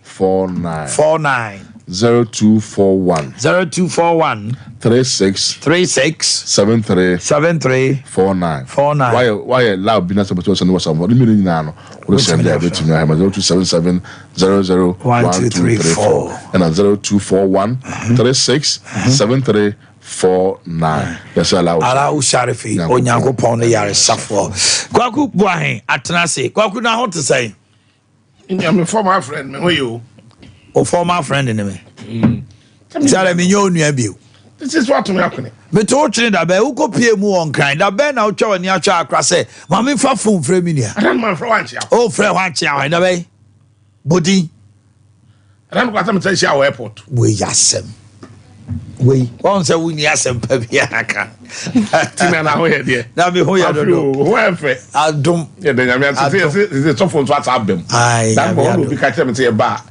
49 0241 36 73 49 why loud business opportunity no was some what mean now no we send there between 0277 00 1234 and 0241 36 73 49 yes ala usharifi onyankopon ne yare safo kwaku buahen atenase kwaku na hot say my former friend me you o former friend ne me tell me you nua bio this is what me happen me to twene da ba ukopie mu on kan da ba na utwa wani atwa akra say ma me fa phone frɛ me nua adan man frɛ wanchi o frɛ wanchi a da ba bodi adan ko atam say airport we yasem we won say we ni asem pa bia aka tina na ho ye de na me ho ya do ho enfe adom ye de nyame say so phone so atabem dan bo no bi ka tell me say ba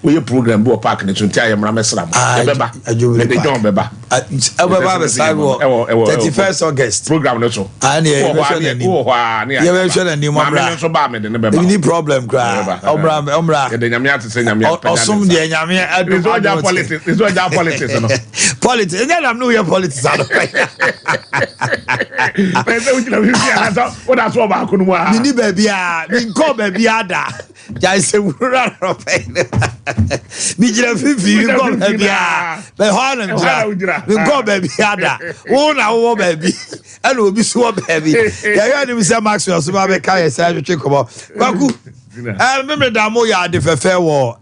we program bo park ne tunti ayemra mesra mo e beba e de don beba beba be sai wo 31st August program no so ani e be hwe ni wo hwa ni ye be hwe ni mo bra so ba me de ne beba ni problem gra omra ye de nyame atese nyame osum de nyame adom is what politics no politics. And then I'm no your politics. I don't what that's what about Kunwa. Mini baby, me call baby Ada. Just say we run up. Me just fifi, me call baby. But how we call baby Ada. Oh na baby. And we be so baby. Yeah, you say Maxwell, so be kai say check come. Kwaku. Remember that mo ya de fefe wo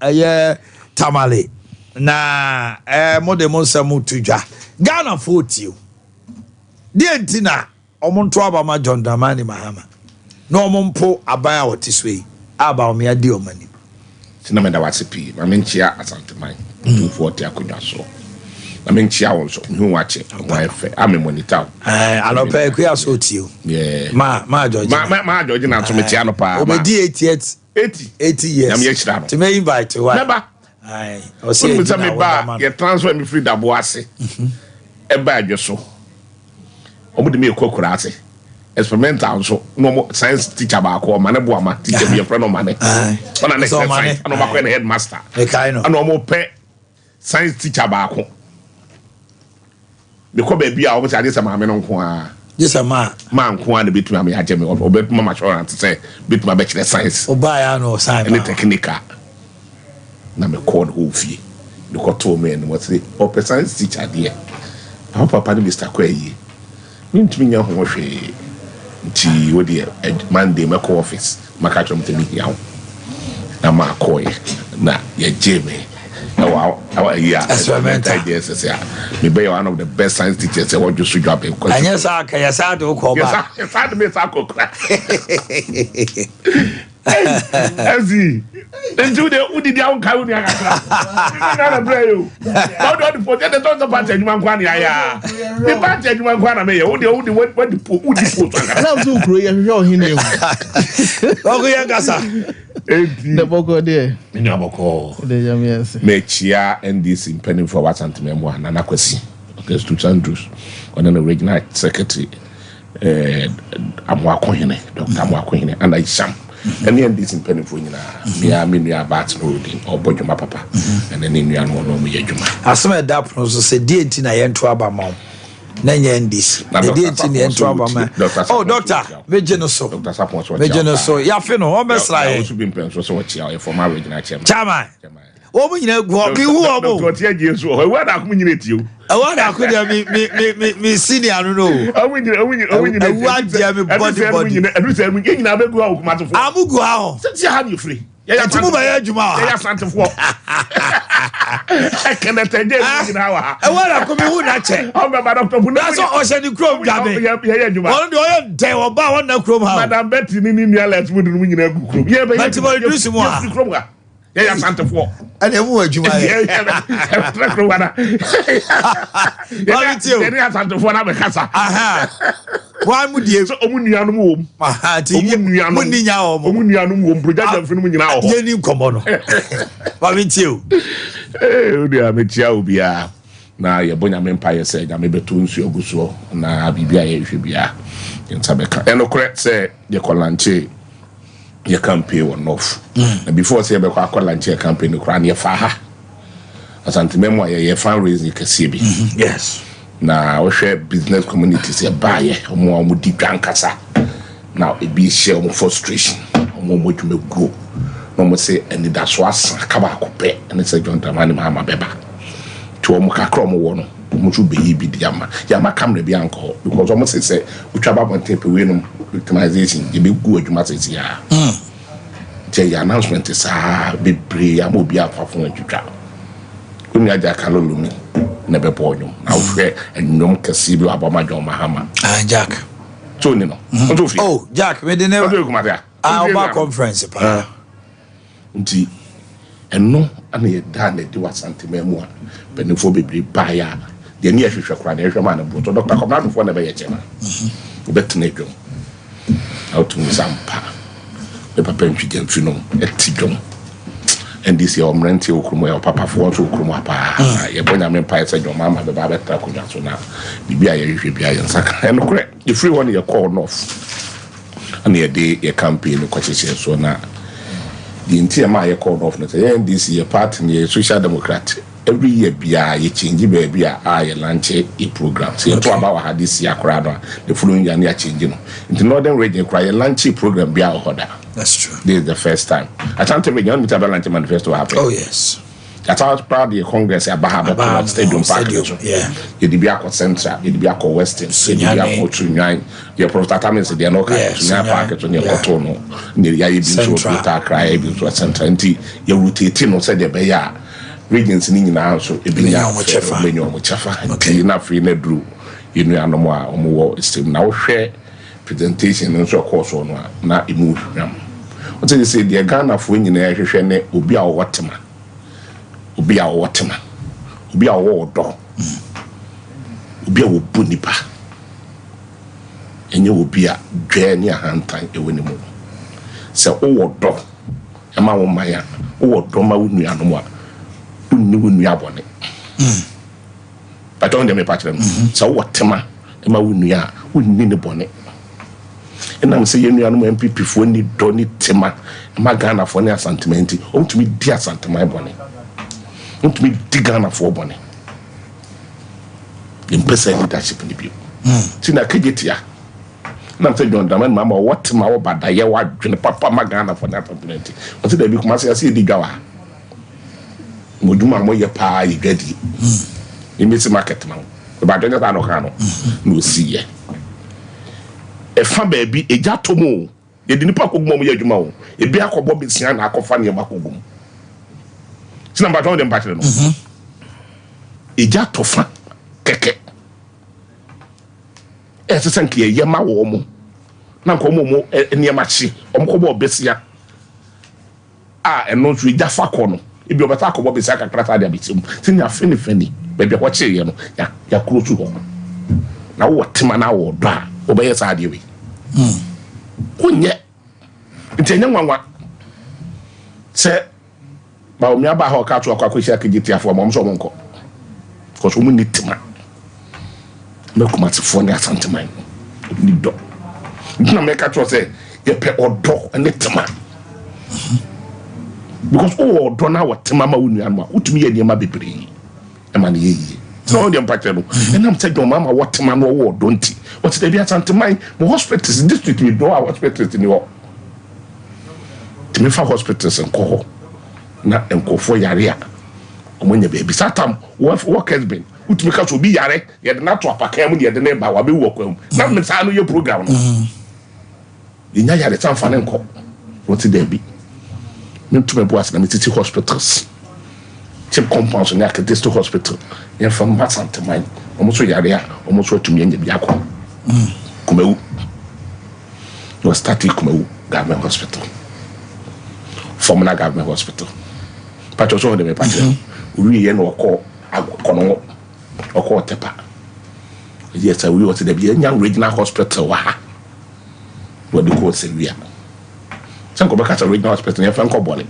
tamale. Na mo de mo samu tuja. Ghana 40. Die ntina omonto abama John Dramani Mahama. No omompo abaya wotiswe. Aba omi adi omani. Tina meda wasipi. Mamenchia asanteman. 240 akudwa so. Mamenchia wonso. Hu wache. Wa fe. Ame monitor. Alope ku aso tio. Yeah. Ma George. Ma George na to metia no pa. Obedi 80 years. Am yechira no. To me invite wa. Never. Aye. O say me ba ye transfer me free dabo ase. E ba adwoso. Omo de me ekokura ase. Experimental so no science teacher ba ko ma ne bo ama teacher be friend no ma ne. Ona next science ano ba ko na headmaster. E kai no. Ano omo pe science teacher ba ko. Be ko ba bia omo say ade say ma me no nko a. Yes ma nko a na betuma me agye me obetuma ma sure ante say betuma be kire science. Oba ya no science. Any technical. Na me call who fie. The ko to me no say o science teacher there. Papa ni Mr. Kwayi. Ntimi nya ho hwe. Ti wo de Monday me ko office maka chom te mi yawo na ma ko ye na ye jeme na wa ya experimental ideas say me be one of the best science teachers say what you should job because anya sa ka ya sa do ko ba ya sa me sa ko kra Ezi ntu de udi dia on kai uni akakra na na bre yo how do the project the don't party adwuma nkwa na ya the party adwuma nkwa na me ye udi what the udi po to akakra na so kro ye hwe ohine hu ogo ya gasa the boko de me aboko de jamiase me chia NDC impending for what antememo na nakwasi okay to Andrews on an original secretary amwakohene Dr. Amwakohene and Isham and then this in penny for you now. Me are bats roading or Bojuma Papa, and then in Yan Mono Yajuma. I saw that process a deity in a yen to Abamon. Nanyan this. The deity in the end to Abama. Oh, Doctor, Vegenoso. Dr. Sapos, Vegenoso. Yafino, almost like also been pencils or chair for my original chairman. Chama. Oh, you know, walking who are what years or what I communicate you. I want I could me senior, I don't know. I want body. Everything we get in a big go. I'm go out. Since you have you free. Yeah, to move my Juma. Yeah, Santa for. I cannot tell you now. I want to come in that check. Oh, my doctor, that's all I said. You crop, yeah, you want to day or bow on the chrome. Madame Betty in your legs wouldn't win a group. Yeah, but that's what you do. Some more. Yeah, Santa for. And then what you might Santa for another casa. Aha. Why would you so Omunianum? Omunianum, project from now. You come on. What with you? Eh, dear, Michel Bia. Now, your Bonham Empire said, I may be too so good so. Now, Bibia should be in Tabeka. And the correct say, your Colanche. Your campaign were off. And before say be kwa lunch your campaign no kra na fa as antimemo ye fundraising kasibi. Yes. Na we share business communities e buy omo di twankasa. Now e be share omo frustration. Omo dwuma grow. No mo say any that so asa ka ba akopɛ and say John Dramani Mahama beba. To omo kakra omo wo no. Omo chu be bi di yama. Yama camera bi anko because omo say we travel on tape we no victimization you be go adwuma say ya the announcement is be pray am obi afafo atwitwa kumi aja kalolumi na be ponyo na hwe ennom kase bi abama John Mahama Jack so ni no oh Jack we dey never our conference pa nti enno ana ye da na di wasante memu a benefo bebre ba ya de ni ahwehwe kra na ehwe ma na boto Dr. Komando fo na be ye chema betne dwom out to Sompa. The papa and chicken funeral at Tidum. And this year, I'm renting Okrumo, Papa for to Okrumapa. Your boy, I'm empire said your mamma, the Babette Takunaso now. The BIA and Saka. And correct, the free one you're called off. And near day, your campaign, the question so now. The entire Maya called off, and this year, part in the Social Democrat. every year bia you change baby a launch a program. So you talk about how this year the following year you change in the northern region cry launch a program bia order. That's true. This is the first time. I can't tell you when the launch manifesto happen. Oh yes. That's how proud the Congress Bahaba Stadium Park. Yeah. You be a Central, you be a Western, you be a Tunyan, your prostatamics, they are not Tunyan Park, on your Cotono, near Yabi, cry, to a center, and your routine said the Bayer regions in now, so it be now which enough in a drew. You know, no more esteem now share presentation and so course on not emotion. What do you say? The Ghana for winning a shene will be our waterman. Obi a wotema obi a wodo obi a wobunipa enye obi a dwane ahantan ewoni mu se wodo e ma wo maya wodo ma wo nua no mu a unni wo nua bone but on dem e pa kire no se wotema e ma wo nua unni ne bone enam se ye nua no MPP fo ni do ni tema e ma Ghana fo ne asantementi o mutumi di asantemai bone to me digana for bonnet. In person leadership in the view. Tina Kajitia. Nothing don't demand mamma what my bad I hear what Papa Magana for that opportunity. Until they become as I see the gawa. Muduma moya pa you get it. You miss a market now. About Janatano no see ye. A fan baby, a jatomo. You didn't pack of Momo Yajumao. A beer for Bobby Sian, I can find your macogum. Number two them battle no ija tofa keke sanki ye ma wo mo na ko mo eniema chi omko bo besia eno nso ija fa ko no ebi obeta ko bo besia kakra ta dia bitim tinya feni bebe ko che ye no ya close ho na wo tema na wo do a obeye sa dia we kunye ntenya nwanwa se ba o mi aba ha o ka to akwa hia kegiti afo mo so monko ko so mu nitima me kuma ti fo ne asanteman ni do na me ka to say ye pe odo ne tema because o odo na what tema ma wonu anu a utumi ye niam bebre e ma ne ye so dem pa tell and am say don mama what tema no wo odo nti what dey be asanteman mo hospitals district we do our hospitals ni wo timi fa hospitals nko na enkofo yare a omonya be bisatam workers been utumi ka so bi yare ye de na to apaka mu ye de na ba wa be wo kwam na me sa no ye program no nya yare tan fa ne nko what dey be me to me boas na me titi hospitals chip compounds na ka district hospital ye fa masante man omo so yare a omo so atumi nya bi akọ kumewu no static kumewu government hospital former government hospital patcho so de me patcho we ye no ko akono oko tepa yes we what the be nya regional hospital wa ha what the call say we are san ko baka regional hospital ye fan ko bole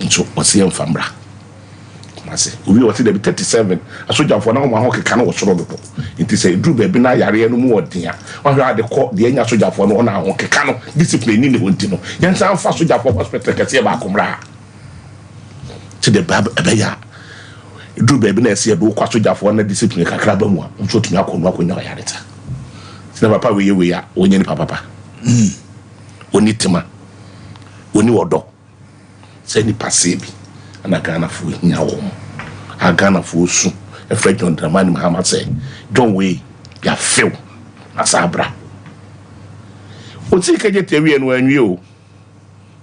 so what's here fambra mase we what the be 37 asoja for na ho ma ho keka na wo soro bepo nti say dru be na yare no mu odin a wa hwa de ko de nya asoja for no na ho keka no discipline ni ne wonti no yen san fa asoja for hospital kese ba akomra to the bab abaya dru be na ese do kwa asoja for na discipline kakra ba mu a nso tumi akonu akonya yare ta sina papa we ya onye ni papa oni tema oni wodo se ni pasebi na Ghana for nyawo a Ghana for su e Fred John Dramani Mahama say don't we ya feel asabra o ti ka jete wi enu anwi o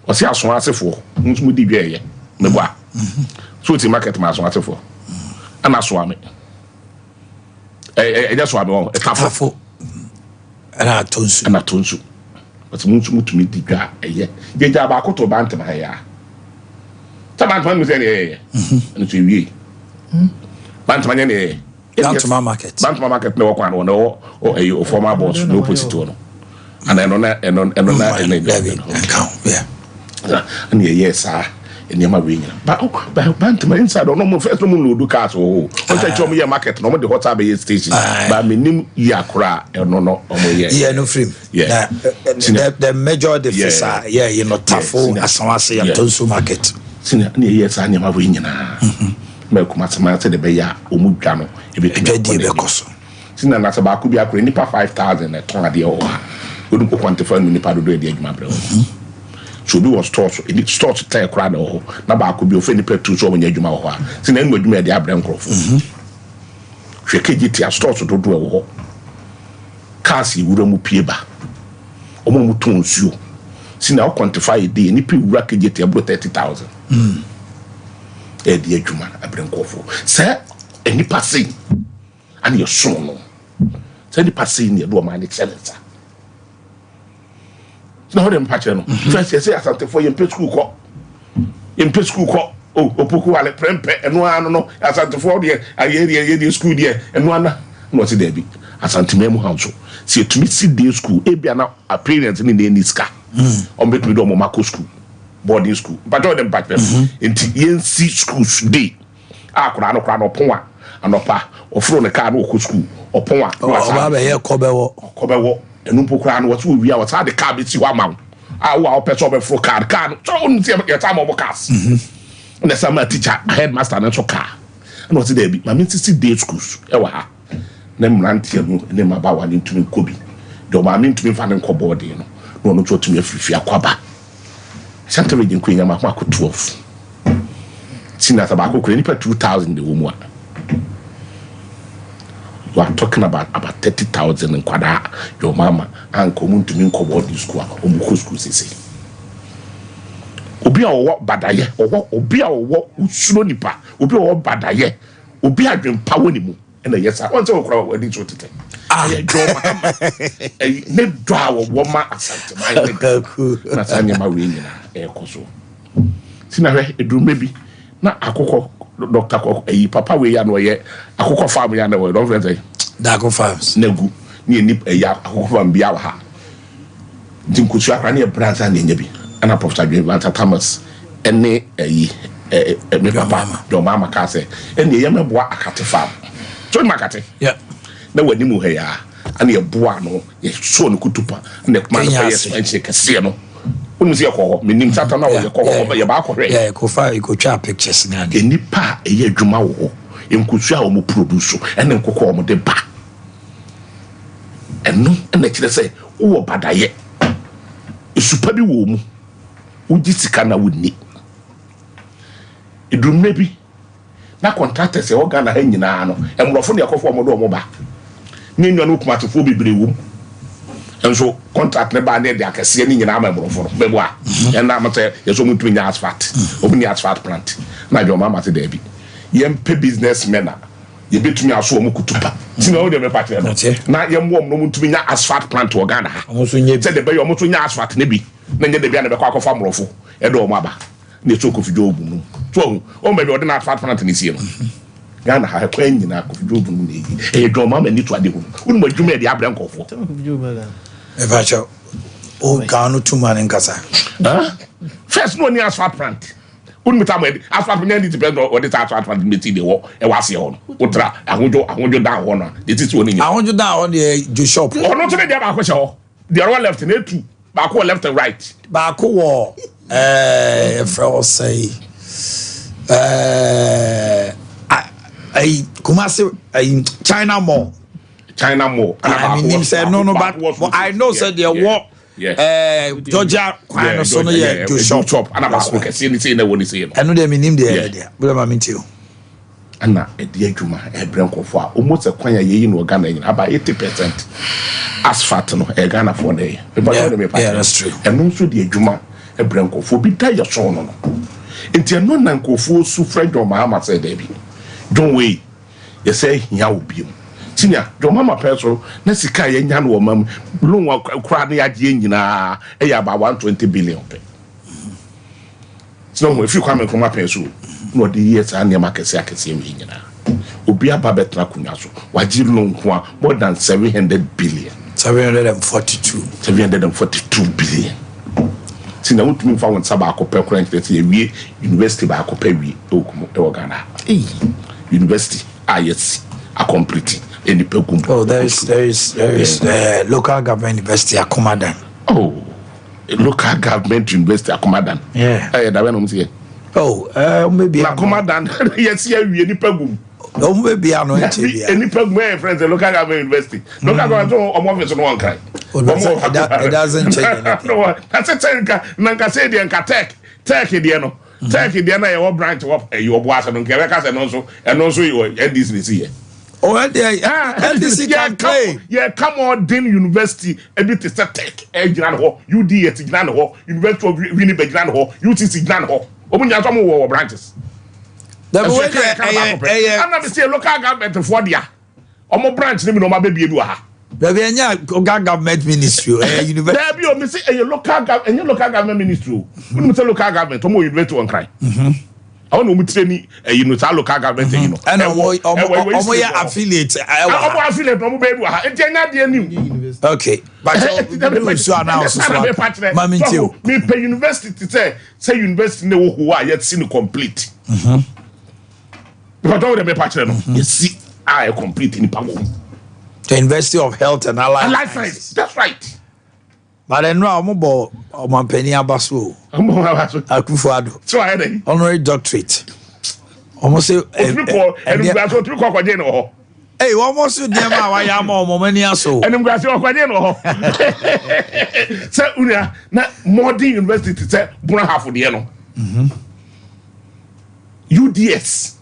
o si aso asefo ntumu di bia ye me bua so ti market ma aso asefo ana so ame ja so ame o tafo ana tonsu but mutumi di bia ye ja ba akoto ba ntema ya Bantman was any and to ye. Bantman any Bantman market. Bantman market no one or a former boss, no position. And I know that and on yeah. And yes, sir, in your marine. But Bantman inside or no first no do cars or what I me market, no the hot abbey station. But me nim yakra and no yeah, no frame. Yeah, the major difference, yeah, you know, tough as I say, and Tonsu market. Sina ne yes anya ma we nyina me kuma sama se de be ya omudwa no e be di be koso sina na se ba ku bi akure nipa 5000 e ton ade o ha odun ko quantify no nipa do do e adwuma bre o so bi was store so it store to tell kra na o na ba ku bi o fe nipa tu so o nya adwuma o ha sina en adwuma e de abre nkrofo hwe kejiti a store so do do e ho cars yi wura mu pie ba o mu ton nsuo sina o quantify de nipa wura kejiti abro 30000 e de adwuma abre nkrofo se enipa sei and your son no say the passing near do man excellence no dem patch no first say asante for your school ko opoku ale prempe eno anu no asante for de aye school de eno ana no say there be asante memu house see to me see day school e bia na parents ni na niska on bet me do mo mako school boarding school but all them patch enti yen see schools day akura no pon a anopa ofro ne car no ko school opon a ba be ye kobewo enu pokura no what we what the car be ti wa ma wo person be fro car no so on see your time of cars na sama teacher headmaster na so car and what there be ma me see day schools e wa ha na mrantie no ne ma ba wa ne ntumi kobi do ma me ntumi fa ne ko board no no to tumi afifia kwaba Santa Region Queen ma ko 12 sinata ba ko kure ni pa 2000 de wo mu a you are talking about 30,000 in kwada your mama and come to me ko boarding school o mu ko school sese obi a wo badaye obi a wo usuno nipa obi a wo badaye obi adwen pawo ni mu na yesa on say okra wo di so tete ya joma ne do a wo ma asante mai na sanya ma we nyina e koso sina hwe edume bi na akoko Dr. Kok papa we ya no ye akoko farm ya na we don friend say Dago farms nagu ni ni ya akoko farm bia wa ha dinkusu akra ne branza na nya bi ana Professor Vanta Thomas ene me papa do mama ka say ene ye meboa akate farm so makate yeah na wani mu he ya ana ye boa no ye so no kutupa na kuma na yes enche kase no unu se ko menim sata na wo ye ko ye ba ko hwe yeah ko fa ko twa pictures na de enipa eye adwuma wo enkusu a wo produce ene nkoko wo de ba eno ene kire se wo badaye esupa bi wo mu uji sika na woni edumne bi na contractors e organ na ha nyina no emrofo ne yakofo mo do mo ba ni nwa no kumatefo bebre wo enso contract ne ba ne de akese ni nyina amemrofo bebo a na amate yeso mutu nya asphalt obini asphalt plant na jo mama te da bi yempe businessmen a ye betumi aso mo kutupa tina o de me patre no na yemwo mo mutu nya asphalt plant organ ha omo nye se de be yo mo so nya asphalt ne bi na nye de bia na be kwa akofa mrofo e do mo aba ne so kofijo obu no so o me be ordinary asphalt plant ni sie no Ghana ha kwa nyina kofijo obu no ne e do mama ni to ade hu unu mo dwuma de abran kofo Evacho o Ghana too man nkasa first no ni asphalt plant unu mitamu asphalt plant ni depend on the asphalt plant meti de wo e wase ho no utra ahonjo down ho no de titi oni nya ahonjo down ho de jo shop ono to be dia ba ko che ho the other left na two ba ko left and right ba ko wo for say Kumasi China Mall I mean say no but I know said there what Georgia kwano so no ye do shop ana ba ko kese ni say na woni say no eno dey minim dey there bro ma minti o ana e dey adwuma e brenkofo a almost kwanya ye no Ghana yin about 80% asphalt no e Ghana for dey yeah that's true eno so dey adwuma e brenkofo bi da ye so no enti eno na nkofo su Fred Omahama say dey bi don't wait you say hia obi tinia do mama peso na sika ye nya no mam loan wa kura na yaje nyina e ya ba 120 billion pe so mo if you come from peso no the years an makese akese mi nyina obi aba betra kunya so waji loan ho more than 700 billion 742 billion tina utumi fa won saba akopɛ kura nti ye university ba akopɛ wi okumu e Ghana university yes a complete any pegum. Oh, there is local government university Akomadan. Oh, local government university Akomadan. Yeah. That one I'm saying. Oh, maybe na commandant yes here we any pagum. Oh, maybe I know it. Any pagum friends the local government university. Local government office no one cry. It doesn't change anything. No, that's a nanka say the nka tech there no. Tech there na your branch up you boss no nke ka say no so you NDC here. Oh, NDC can claim. Yeah, come on, Dean University, a bit is a tech, Gran Ho, UD, Gran Ho, University of Winnipeg, Gran Ho, UTC, Gran Ho. Open your some branches. I'm not saying local government for the Omo branch, name no my baby. Government ministry, university. There be a local government ministry. We say local government, Omo university one cry. I want to train you know local government you know and affiliate okay but so announce me pay university say university no who are yet seen complete but all the be patch no you see I complete in Pago the University of Health and Allied Science. That's right. But then no mo Omanhene Abaso Akufo-Addo so I dey honorary doctorate almost say hey almost dem a wa ya ma Omanhene aso enim gba se okwaje no say unia na modern university say buna half de no UDS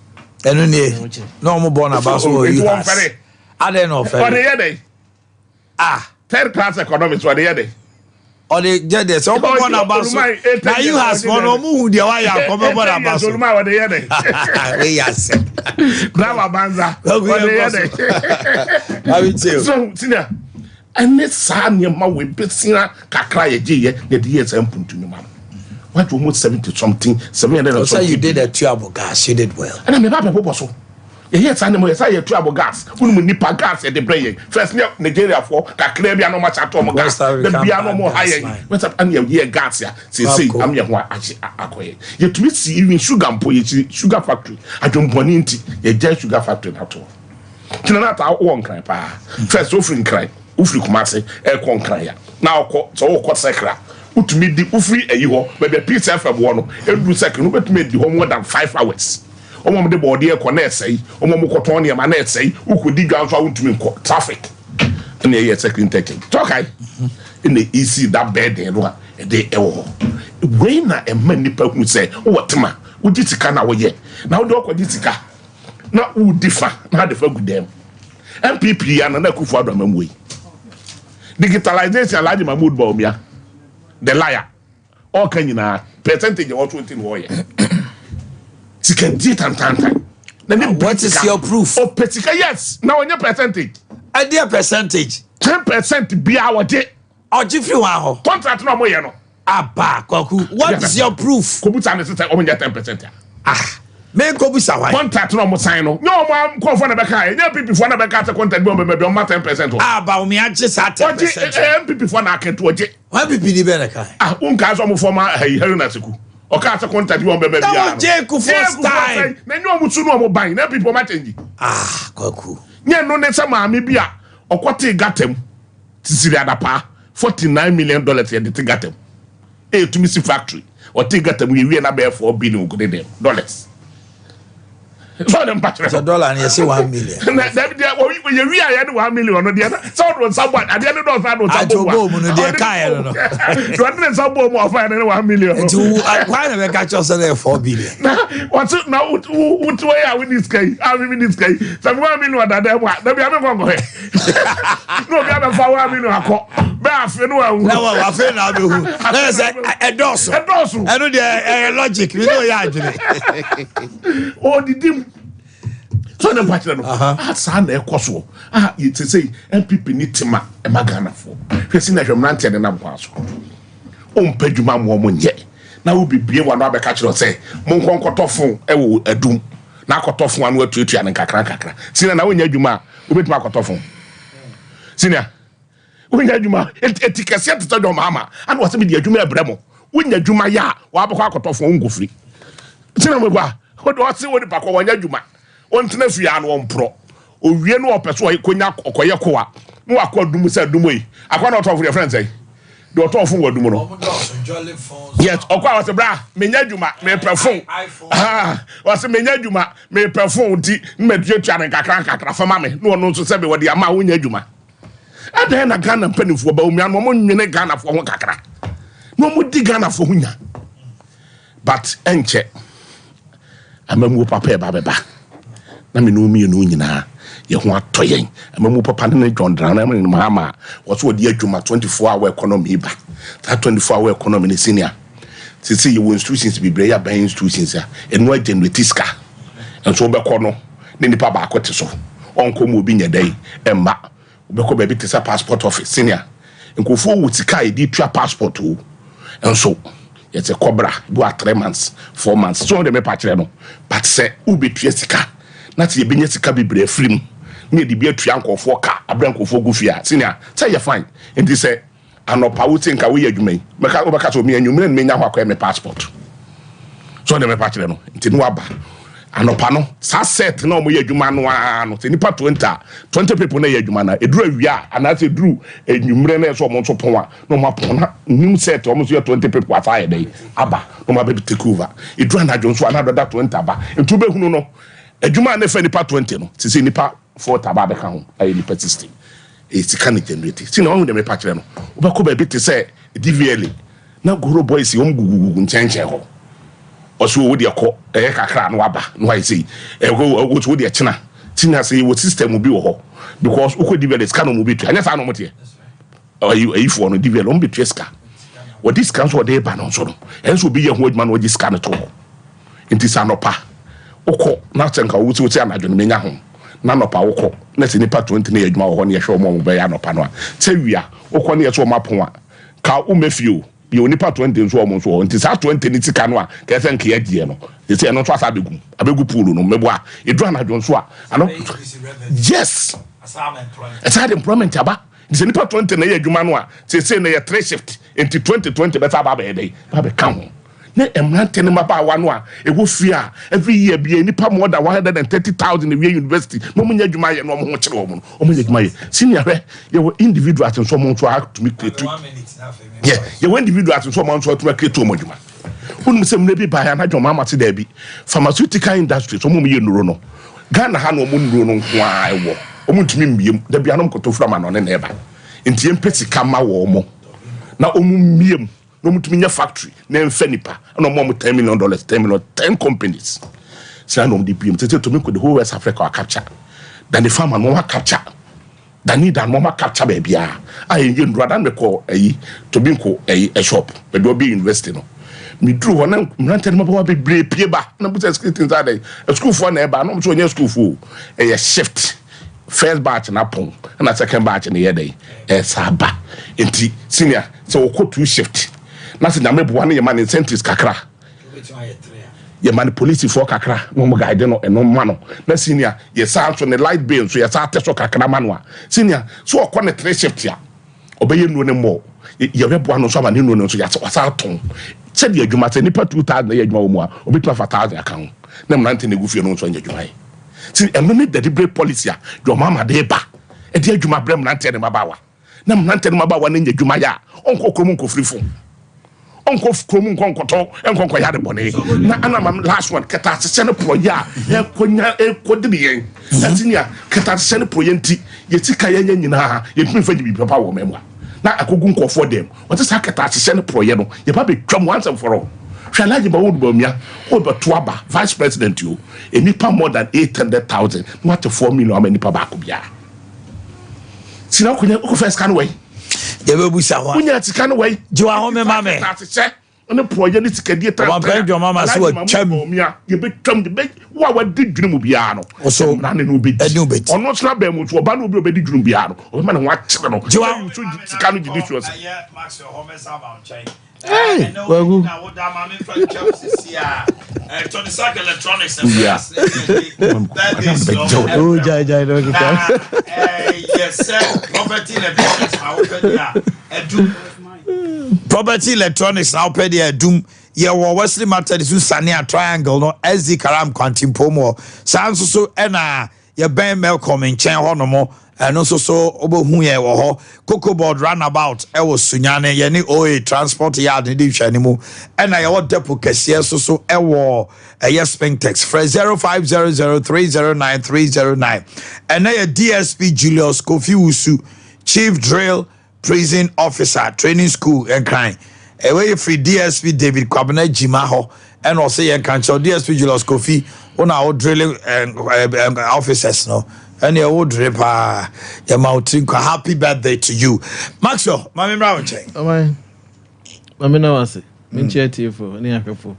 eno ne no mo born Abaso UDS Ade no fair third class economics what dey or they get this. So born about now you has one or who the why you come born about so what they hear. We are said. Brava banza. What they hear. How it you? So senior. And this son your ma we be senior kakra ye je the years to me man. What almost 70 something 700 so you did a tuable gas you did well. And I'm a papa so. Yes, animal say you trouble gas. Who nipa gas at the brain. First Nigeria for kakra bia no much atom gas. The bia no more higher. What's up and your gas ya. Say I'm your one akoye. You to see even sugar sugar factory. I don't want ye just sugar factory at all. Tinana ta won cry pa. First offering cry. Ufri kumase e kon cry ya. Now so ko sekra. Utumi di ufri eyi ho. Maybe pizza for no. Edu second no betumi di ho more than 5 hours. Omo de body e ko na esai omo mo koton ne ma na esai ukodi dwan so awuntumi nko traffic na ye second taking tokai in the easy that bed e no e de e wo we na e ma nipa hu say wotema udi sika na wo ye na wo de okodi sika na u difa na de fa gudem MPP ya na Akufo-Addo amamwe digitalization alaji Mahmood Bawumia the liar all kan nyina percentage what 20 wo ye can do it and what is your proof? Oh, Petika, yes. Now, on your percentage, a dear percentage 10% be our day. Or Jiffy Wow Contract no more. What is your proof? Kobutan is only 10%. Men Kobusa contract no more sign. No one call for the back. No people for the back at the contract bomb, maybe 10%. But me, I just had 10%. People for na can to a jet. Why be the better? Uncaso for my Heronasiku. Or cast a contact you on baby. First time. Then no much no more buying. No people might change. Koku. Yeah, no, next time, maybe or what they got them to see the other pa $49 million here they got them. A to Missy factory or take got them we na bear $4 billion dollars. So them patch $1 and you say 1 million. When you had 1 million on the other, so was someone at the end of the I don't some more fine 1 million. Why never catch us there 4 billion? What's it now? What way are we this guy? I'm in this guy. Some 1 million that they want. They be having go ahead. No, we have 1 million. I feel now do. There's a dorsal. I know the logic. We know you. Oh, the dim. So the patch no. San e kwaso. You say MPP ni tema e magana for. Kwesi na hwemrante de na bwaso. Ompadwuma mo monye. Na wo bibie wa no abeka kire say mon konkotofo e wo adum. Na akotofo anu atuatua ne kakra. Sina na wonya adwuma obetuma akotofo. Sina wonya adwuma etikase to do mama. Ana wo se me di adwuma ebremo. Wonya adwuma ya wa abekọ akotofo ngofri. Sina mo gwa. Wo do se wo ni pakọ wonya adwuma. On tena fi an won pro owie no opeso konya okoye koa no akọ dum se dum yi akọ na oto for your friends say the oto for wadum no Yes, okwa was bra menya dwuma me perfume. Was menya dwuma me perfume ti me dwetwa ne kakra fama me no no so se be wode ama wo nya dwuma. Adan na Ghana mpanifo ba omia no mo nwene Ghana fo ho kakra. No mo di Ghana fo ho nya. But enche amamu papa e ba beba. Na me no mi no nyina ye ho atoyen amamu papa ne John Dran na me mama was wo di adwuma 24-hour economy ba. That 24-hour economy ne senior. See you institutions be breya by institutions ya. And no generate ska. And so be kono ne nipa ba akote so. Onko mu obi nyedai emma. Obeko be bi passport office senior. Nkofo wutika e di tua passport o. And so it's a cobra do 3 months 4 months so dem me patire no. But say ubi tua sika. Na ti e benye sika bibre afrim. Ne di bi atua nkofo ka abrankofo gufia senior. Say you fine. And this say anopa wuti nka we adwuma yi meka obeka so me anwumre ne menya ho akwa me passport so dem me patire no nti no aba anopa no sa set na omo ye adwuma no no te nipa 20 people na ye adwuma na eduru awia anase eduru anwumre na so omo so pon a no ma pon na nim set omo so 20 people afa ye dey aba no ma be take over eduru na adwon so another 20 aba ntu be hunu no adwuma na fa nipa 20 no ti se nipa 40 aba be ka ho ayi nipa 60 it's can generate see no dem patire no obeko ba bi te say DVL na goro boys yom gugugu nchenchen ho oso wo de ko kakra no aba no why say wo de china tina say wo system bi wo ho because uko DVL scan no bi tu anya sa no mote ayi fo no DVL on bi tu scan wo dis scan so de ba no so no enso bi ye ho adwuma no wo scan to ho nti sa no pa uko na tenka wo ti anadwo no menya ho na no pa woko na se nipa 20 na adwuma wo ho na ye hwe mo be ya no pa no a tawia woko na ye so mapon a ka o mefio ye nipa 20 nso o mo so nti sa 20 ni tika no a ka se nka yadie no ye se no so asa abegu pool no mebo a edu anadwo so a ano yes aside employment aba se nipa 20 na ye adwuma no a se na ye 3 shift nti 2020 be sa ba be dey ba be ka ho ne emrante ne maba wa no a ego fia every year be nipa more than 130,000 in university no munya dwuma ye no mo ho kire wo no o munya dwuma ye senior hwe ye individual so mo so to make it yeah ye individual so mo so to make it mo dwuma unum se mne bi ba ya na dwuma ma te da bi pharmaceutical industry so mo ye nuro no Ghana ha no mo nuro no nko a ewo o mo ntumi mbiem da bia no mkoto frama no ne eba nti empesi kama wo mo na o mu mbiem no mutumi nya factory na emfa nipa no mo $10 million 10 companies say no di pm tete to me ko the whole West Africa capture dan the farmer no wa capture dan need and mo capture ba bia ayi ndura dan me ko ayi to be ko ayi a shop be do be university no me drew ho na mrante no ba be pie ba na buta skit inside a school for na ba no so nya school for a shift first batch na pon na second batch na ye dey saba enti senior so ko 2 shift na se nyame bo wane ye man incentives kakra ye man police for kakra mo guide no eno ma no na senior ye sa so ne light bill so ye sa teso kakra ma no a senior so okọ ne 3 shift ya obeye nu ne mo ye rebo no so ba ne nu no so ya sa ton se de adwuma se nipa 2000 na ye adwuma wo mu a obetuma fa 1000 aka ho na mrante ne gufie no so nya adwuma ye si eno ne deliberate policy a do mama de ba e de adwuma bre mrante ne mabawa na mrante ne mabawa ne nya adwuma ya onko kromu nko free phone onko kromu nkonkoto enkonko ya de bone na anamam last one kata se ne proya e konya e kodiri yen atinia kata se ne proyenti ye tika ye nyina ye tumi fa dibi papa wo memwa na akogu nkofo dem wote sa kata se ne proye no ye ba be twam once and for all Shalaji ba would bomia over Tuaba, vice president you, a nipa more than 800,000, not 4 million, how many pabakubia. Sina kunya uko first can way. Yebusawa. Kunya can way. Joa home mame. That's it. On the project is Kadia. One pay your mama so chamia. You become the big. What did Drumubiano? Also, none in Ubit. A new bit. Or not slab them to a band will be Drumbiano. Or man, what channel? Joa, can you do this? Max, your home is about change. Hey, well, what I'm in front of Chelsea here. Tony Sack Electronics and yes, sir. Property electronics now property electronics now pay the doom. Yeah, Wesley Matter is Sania Triangle no SD Karam Quantum Pomo. Sounds so ena your Ben Melcom in Chen Honomo and also so obohu ye wo ho Cocoa Board roundabout e wo Sunyane ye ni OA transport yard ni di hwanimu e na ye wo depo kese so e wo yes Spintex for 0500309309 and na ye DSP Julius Kofi Usu Chief Drill Prison Officer Training School and kind e we free DSP David Kwabena Jima ho and also ye kan DSP Julius Kofi una o drilling officers no and your old ripper, your mountain. Happy birthday to you, Maxwell. Mammy Brown chain. Oh my, Mammy, no, I say, Mincheti for any acapulco.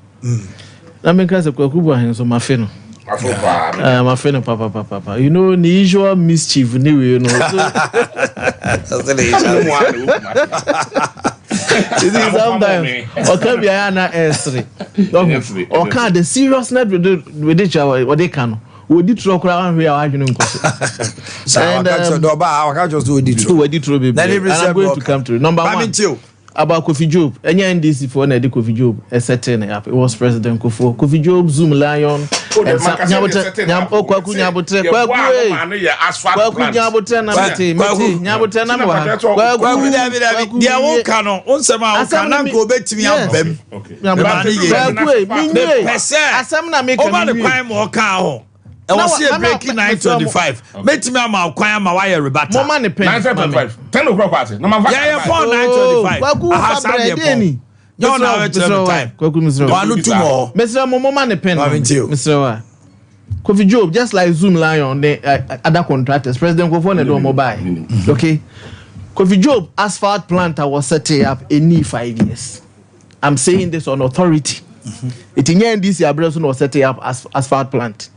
I mean, because of Kokuba hands on my fin. My fin, Papa. You know, the usual mischief, you know. Sometimes, or can be Anna S3, or can the seriousness with each other, what they can. We did throw around here arguing. So I can't just do it. I'm going to come to number one. About Kofi Job. Any NDC for an Kofi Job, a certain app. It was President Kofi Job, Zoom Lion, I was here breaking 9:25. Met me am kwanya ma wire rebata. Mo man pen 9:25. 10 o'clock party. No man. Yeah, 9:25. No, now it's time. Kwaku Mr. Wanu tumo. Mr. Mo man pen. Mr. Wa. Kofi Job just like Zoom Lion the other contractors. President Kofi na do mobile. Okay. Kofi Job asphalt plant was set up in 5 years. I'm saying this on authority. It in this Abrason was set up as asphalt plant.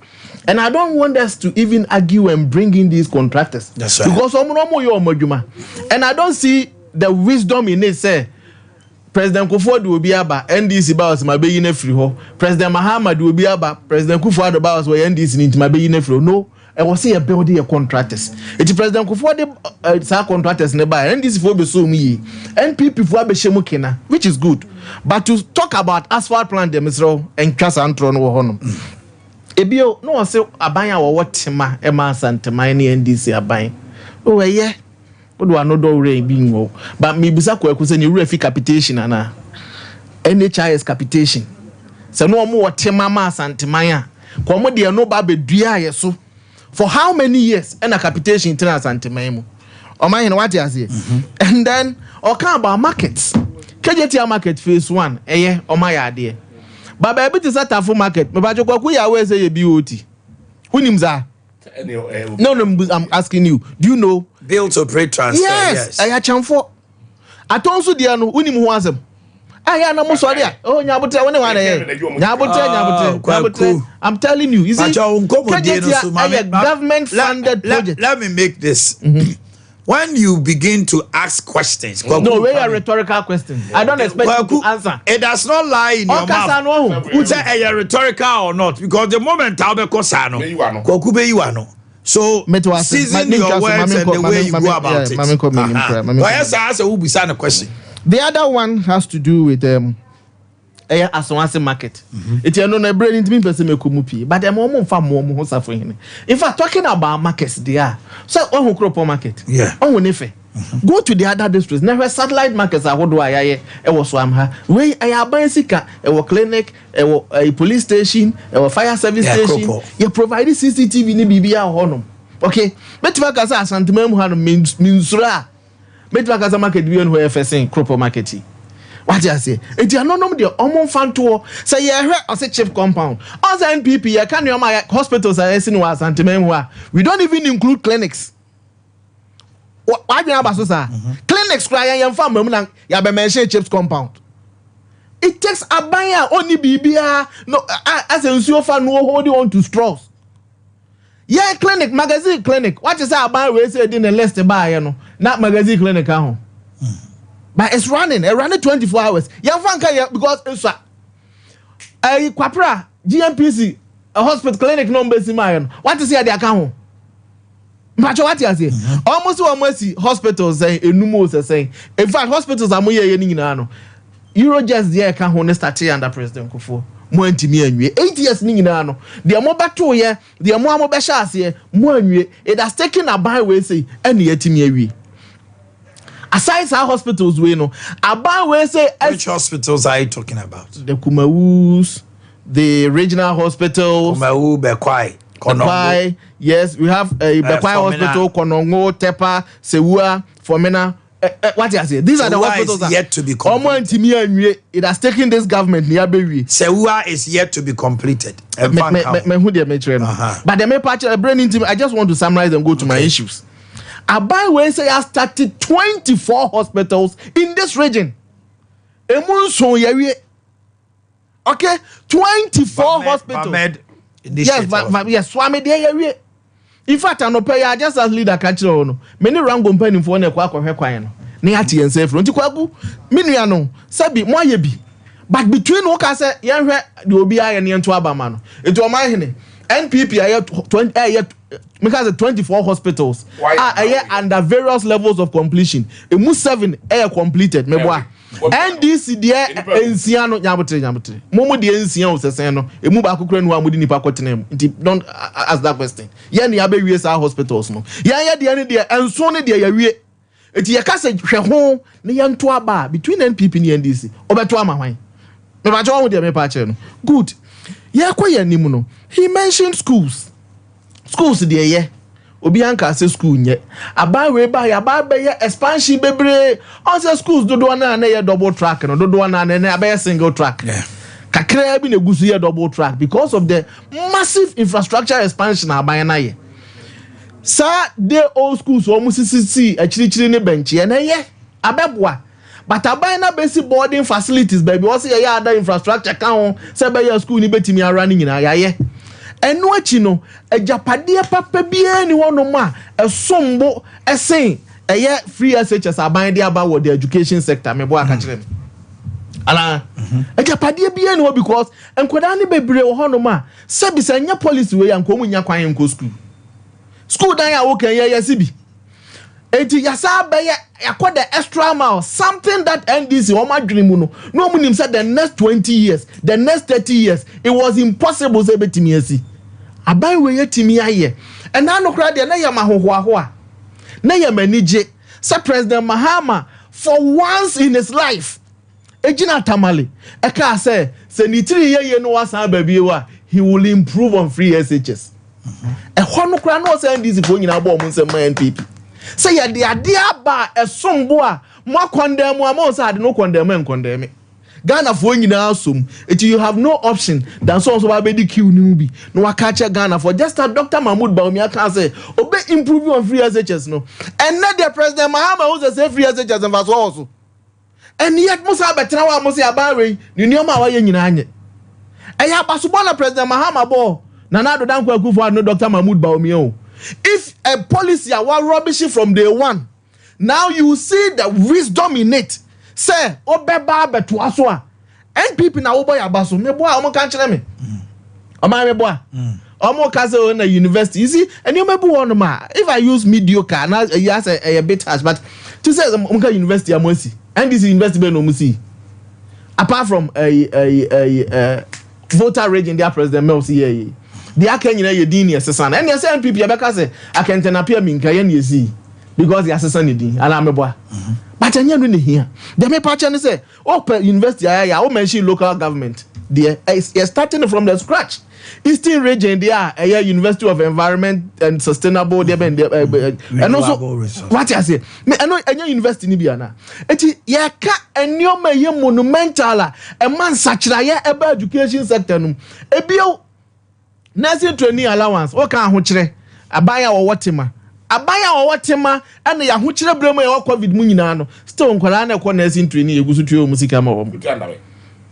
And I don't want us to even argue and bring in these contractors. That's right. Because and I don't see the wisdom in it. Say, President Kufuor will be about NDC boss my be in a free ho. President Muhammad will be about President Kufuor boss where NDC into my be in a free. No, I was see a building of contractors. It's President Kufuor the contractors nearby. NDC for be so me. NPP for be shemukina, which is good. But to talk about asphalt plant them and Casa Antron or Honum. Ebio no one say abanya wo wotima e ma santema ni NDC aban o ye o do anodo rain bi wo but me bisa kwaku say ni refi capitation ana NHIS capitation say no mo wotima ma santema ya ko mo de no ba bedua ye so for how many years and a capitation in santema mu Omanhene what you say and then o kan about markets KJT market phase 1 eye Omanhene but baby to start a market. Me bajo kwaku ya we say BOT. Who names are? No, I'm asking you. Do you know? Build to operate transfer. Yes. I chamfo. Atonso dia no unim ho asem. Aya na mo sori a. Oh nyabote woni wan e. Nyabote. I'm telling you. You see? Government funded project. Let me make this. When you begin to ask questions, no, very a rhetorical question. I don't expect you to answer. It does not lie in your mouth. Who say a rhetorical or not? Because the moment I'll be kosano, kokube you ano. So season your words and the way you go about it. Yes, I answer who be sign a question. The other one has to do with Aswanse market. It's no na brain into me person me kumupi. But them mo fa mo ho safo hene. In fact, talking about markets there. So on who crop market. Yeah. On nefe. Go to the other districts. Never satellite markets are what do I e was swamha. We aban sika e wo clinic, e wo police station, e wo fire service station. You provide CCTV ni bibia honom. Okay. Metiva kasa asantema mu hanom minsura. Metiva kasa market bi on who FSN crop market. What you say? It is not the omon fan tour. Say you heard or say chief compound. As NPP, you can your hospitals are in was antimemwa. We don't even include clinics. Why do you have a clinics crying and farm ya be mention chief compound. It takes a buyer only BBA no as a fan no holding on to straws. Yeah, clinic, magazine clinic. What is that buyer we say in the list buy you know, not magazine clinic at home. But it's running 24 hours. Young Franka, because it's a Quapra, GMPC, a hospital clinic numbers in my own. What is the account? But what you say? Almost hospitals say, Numos saying, in fact, hospitals are more. Euro just the account start under President Kufuor. mo antimi anwie 8 years ni nyina no de mo beto ye de mo be sha ase mo anwie it has taken a by way say ene yatimi awie aside our hospitals we no about we say which hospitals are you talking about? The Kumawus, the regional hospitals, Kumawu, Bekwai, Konongo. Yes, we have a Bekwai hospital, Konongo, Tepa, Sewua, Fomena. What you say? These are the hospitals that yet to be completed. It has taken this government near Berry. Sewua is yet to be completed. But the main part of brain into I just want to summarize and go to my issues. Abai we say has started 24 hospitals in this region. Emunso yawie. Okay, 24 hospitals. Yes, yes, Swami de yawie. In fact, I no pay just as leader catch no. Many rango mpani for na kwa hwe kwan no. Ne ati yense fro. Nti kwagu, menua no, sabi mo aye bi. But between wo ka say yen hwe de obi aye ne ento abama no. Enti Omanhene NPP aye 20 because 24 hospitals are under various levels of completion. Emu 7 are completed. Meboa. NDC there ensiano nyabotre. Momo de ensian o sesen no. Emu ba kokura no amudi nipa kotena mu. Don't ask that question. Ye ne abe wie sa hospitals no. Ye de ne de enso ne de ya wie. Eti ye ka se hwe ho ne ye nto aba between NPP and NDC. Obeto ama hwan. Me ba jo wo de me pa che no. Good. Ye kwaye nim no. He mentioned schools. Schools there ye obi anka say school nye aba we ba ya ba be expansion bebre on say schools dodo na na ye double track no dodo na na be single track kakra bi na gusu ye double track because of the massive infrastructure expansion aban na ye sa de old schools o musisi achirichiri ne bench ye na ye abeboa but aban na basic boarding facilities baby o say ye other infrastructure kan ho say be ye school ni betimi ara ni nyina ya ye enu achi no ejapade papa bia ni wono ma esombo esen eye free SHS aban de aba wo the education sector me bo aka kire me ala ejapade bia ni wo because enkoda ni bebre wo hono ma se bi se nya policy we yanko mu nya kwan enko school dan ya wo kan ye sibi enti yasa be yakoda extra mile something that NDC o ma dwene mu no mu nim say the next 20 years the next 30 years it was impossible say betimi asi aban we yetimi aye and na no kra de na yama hohoaho na yama nije say President Mahama for once in his life ejina tamale e ka say ni 3 ye no wasan babie wa he will improve on free SHS e ho no kra no say NDC fo nyina bo mo nsem NPP say ya de ade aba esombo a mo condemn mo say ade no condemn Ghana for nyina asom it you have no option than so ba be di queue ni bi no waka che Ghana for just a Dr. Mahmoud Bawumia can say obe improving on free SHS no and not the President Mahama who say free SHS and was also and yet mo say betra wa mo say abawe ni nioma wa ye nyina anye e ya basobo na President Mahama bo na na do danko akufo no Dr. Mahmoud Bawumia o if a policy are rubbish from day one now you see the wisdom in it say obeba beto aso a NPP na wo boy abaso me boy omo kan kire me omo me boy omo ka say na university you see and you maybe one ma if I use mediocre na yes a bit harsh but to say omo ka university amosi and this university be no musi apart from a voter region their president Mel see the akanyina ye din ye sesan and ye say NPP e be ka say akentena pia minka ye na yesi because the assassin din ala me boy but anya no ne here the me patch and say open university ya o mention local government there is starting from the scratch Eastern region there a University of Environment and Sustainable there and also what I say me I know anya university ni bia na eti ye ka enioma ye monumental a man sachira ye eba education sector no ebio nursing training allowance o kan ho kire abaya wo wotema and ya ho kire bremu ya covid mu nyina no still nkwala na ekọ nursing training egusu tuo musika ma wo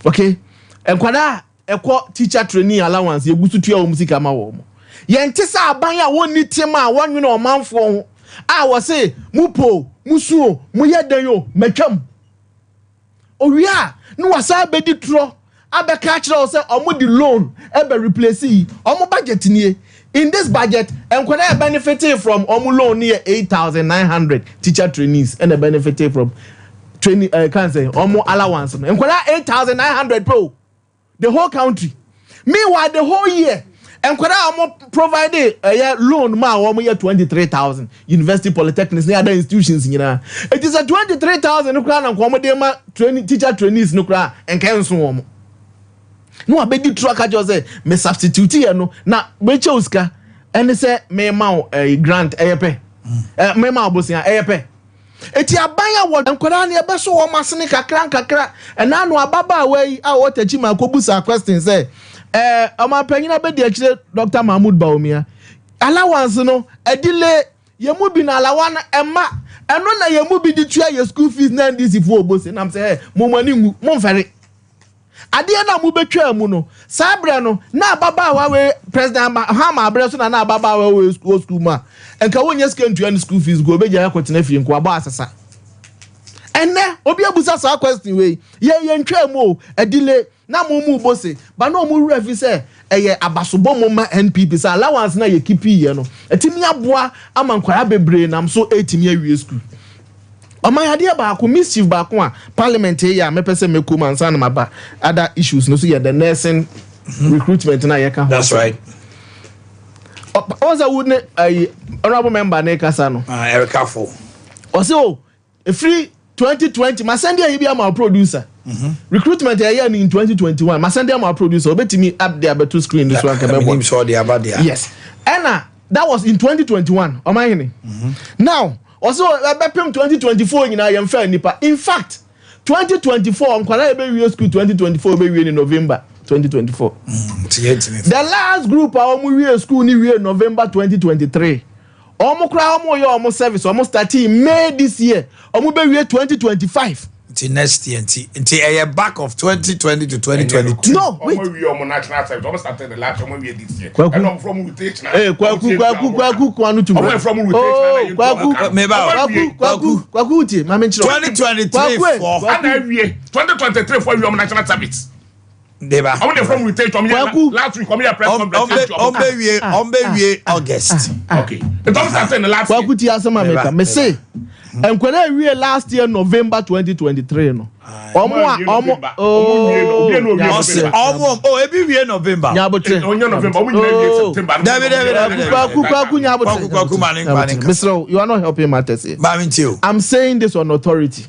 okay enkwala ekọ teacher training allowance egusu tuo musika ma wo ye ntisa abaya woni tema a wonwene omanfo ho a wo se mupo musuo muyedan yo matwam owia no wasa bedi tro abeka kire o se omo di loan ebe replace omo budget nie. In this budget, and when I benefited from loan near 8,900 teacher trainees, and I benefited from training, can't say, allowance. And when I 8,900 pro, the whole country. Meanwhile, the whole year, and could I provide a loan ma 23,000 university polytechnics and other institutions. It is a 23,000 crown and comedy teacher trainees no cry and cancel. No, I beg you truck I just say me substitute no na me choska and they say me ma a grant pay. Me ma bosia pay. Eti abanya wo nkwara na ebe so wo masene kakra and na no ababa we a wo tachi ma kobusa question say amapanyina be de akire Dr. Mahmoud Baumia allowance no edile yemu bi na alawana emma eno na yemu bi di tua your school fees na ndisi fu obosi na say mo mani ngu mo mfere ade na mo betwa mu no sabre no na ababa wa we president Hama abre so na ababa wa we school ma enka wonya skantua school fees go be ja kwetena fie nko aba asasa enne obi abusa sa question we ye ntwa mu edile na mo mu bose ba na mo refi say eye abasobo mo ma NPP say allowance na ye keep ye no etimi aboa amankwara bebre nam so etimi awie school Omanhene ba ko mischief ba ko a parliament here me pese me ko mansa na maba other issues no so ye the nursing recruitment na ye ka. That's right. Also would honorable member na kasa no Erica Fo also a free 2020 my send here be my producer recruitment here in 2021 my send here my producer obetimi up there beto screen this one can be sure they about there. Yes and that was in 2021 Omanhene now also bepem 2024 nyina yem fa nipa in fact 2024 nkwara ebe we school 2024 be we in November 2024 the last group we school ni we November 2023 omo kra omo yo omo service omo start in May this year omo be we 2025 until next year until a back of 2020 to 2022 no wait we omo national service omo started the last omo we this year and I'm from rotation kwaku kwanu to omo from rotation kwaku ti ma menchiro 2023 for and we 2023 for we omo national service Deba. I'm from rotation last week come here press conference on August. Okay. It don't start in the last week. Kwakuti asema meka me say enkwere we last year November 2023 no. Omo ebi we November. Nyabotre. Onye November omo nyina September. Kwaku nyabotre. Kwaku manin. Mr. You are not helping matters here. I'm saying this on authority.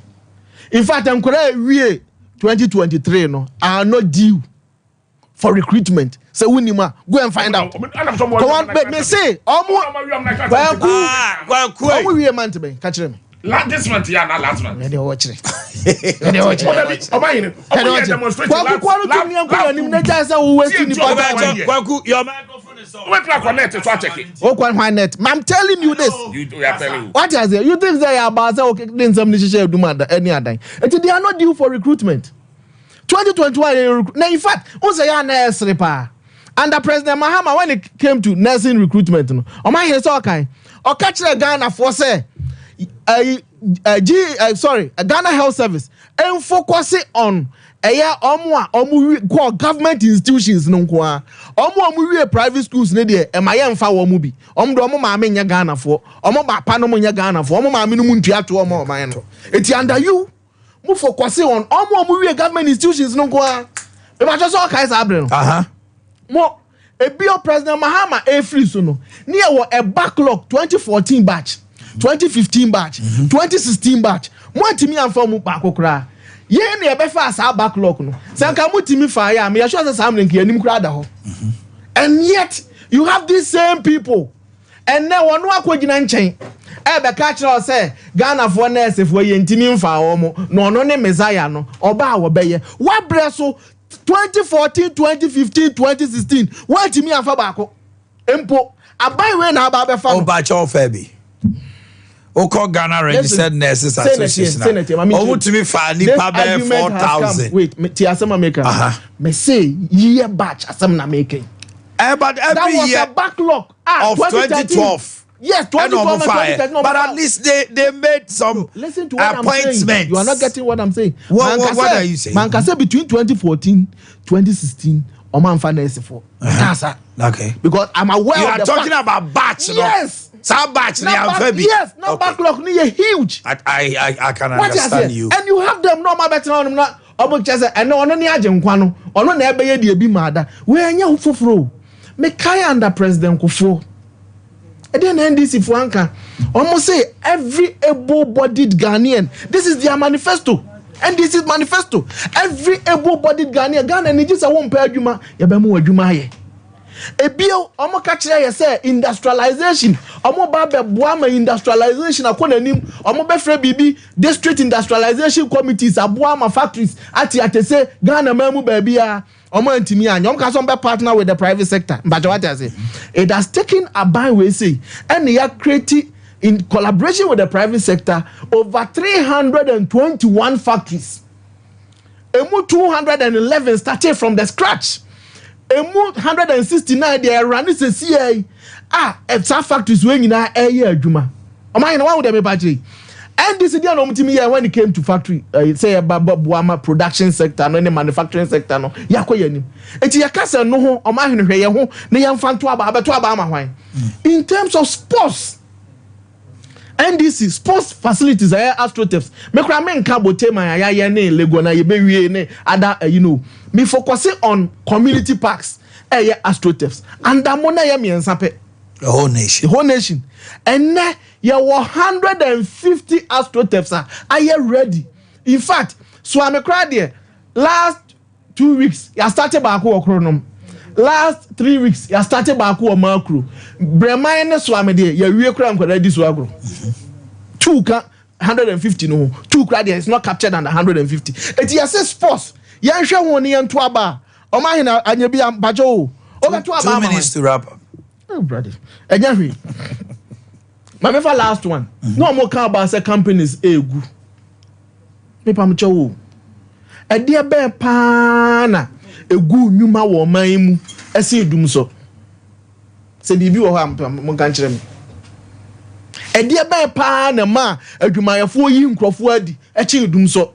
In fact, enkwere we 2023 no are not due for recruitment. So Winima, go and find out. Come on, but me say, Kwaku, we a man to be catch him. This month, yeah, not last month. They watch it. They watch it. Kwaku, your microphone is on. Wait, connect it. Check it. Oh, why net? I'm telling you this. You are telling you. What is it? You think they are about okay? Then some share do any other. They are not due for recruitment. 2021. Now, in fact, also ya nursery pa. Under President Mahama, when it came to nursing recruitment, no, Omanhene so kind. Or catch the Ghana for say. Ghana Health Service and focus on government institutions no kwa omo private schools ne de e maye mfa wo mu bi omo do omo maame nya Ghana for omo ba pa no nya Ghana for omo maame no mu ntua to omo man no eti under you mu focus on omo government institutions no kwa e ma just all kinds abre no mo ebio President Mahama e free so no near wo a backlog 2014 batch 2015 batch 2016 batch mo antimi amfa mu ba kokora ye na e be fa asa backlog no sanka mutimi fa ya me sure say sam link yanim kura da ho and yet you have these same people and now one akogina nchen e be ka kira say Ghana for nurse for ye ntimi mfa wo mo no no ne Messiah no oba wo be ye wa bre so 2014 2015 2016 wa ntimi amfa ba ko empo abai we na aba be fa oba cho fa bi Oko Ghana Registered Nurses Association. Omo to me fa nipa be 4,000. Wait, ti asema maker. Me say year batch asem na making. But every year that was a backlog of 2012. Yes, 2012. But at least they made some listen to what appointments. I'm saying. You are not getting what I'm saying. What are you saying? Man can say between 2014, 2016, Oman finance for. Okay. Because I'm aware you of are the talking about batch. Yes. Some batch yes, no okay. Backlog ni huge. I can understand you. And you have them no better on not obo chese and no ni agye nkwa no ono na ebe ye de bi maada we anya foforo me kai under president Kufo e dey na NDC for anka almost say every able-bodied Ghanaian, this is their manifesto. NDC's manifesto. Every able-bodied Ghanaian, Ghana ni just a won pay adwuma ya be mu adwuma ye. Ebio omo ka kire ye say industrialization omo ba be boa ma industrialization akona nim omo be frɛ bibi district industrialization committees aboa ma factories ati say Ghana mamu ba bia omo antimi anya omo ka so be partner with the private sector but what I say it has taken a buy we say and they are creating in collaboration with the private sector over 321 factories. Emu 211 started from the scratch. Emu 169 they are running the CA. If some factories when na year adwuma. Oman na one with them battery. And this idea no mutimi here when it came to factory say Buama production sector no any manufacturing sector no yakoye nim. Enti yakasa no ho oman hwehwe ye ho na yemfa to aba abeto aba ama hwan. In terms of sports NDC sports facilities are astroturfs. Me kra me nka botema ya ne Lego na ye be wie ne other me focus on community parks astroturfs and amona ya me nsape the whole nation and now you 150 astroturfs are you ready. In fact so I'm kra there last 2 weeks ya started back okronom. Last 3 weeks, you started back with macro. Bremai ne swame de ya wie kra nkwada di so agro. 150 no. 2 kra there is not captured under 150. It you say sports. Ya hwe won ye nto aba. Omanhene anya bi ambajo. O to aba. 2 minutes to wrap up. Oh brother. Enya hwe. My for last one. No more car about say companies egu. Me pam cho. E de be pa na egu nyuma wo man mu ese edum so se bibi wo ha mo kan kire me e de be pa na ma adwumayefo yi nkrofo adi e che edum so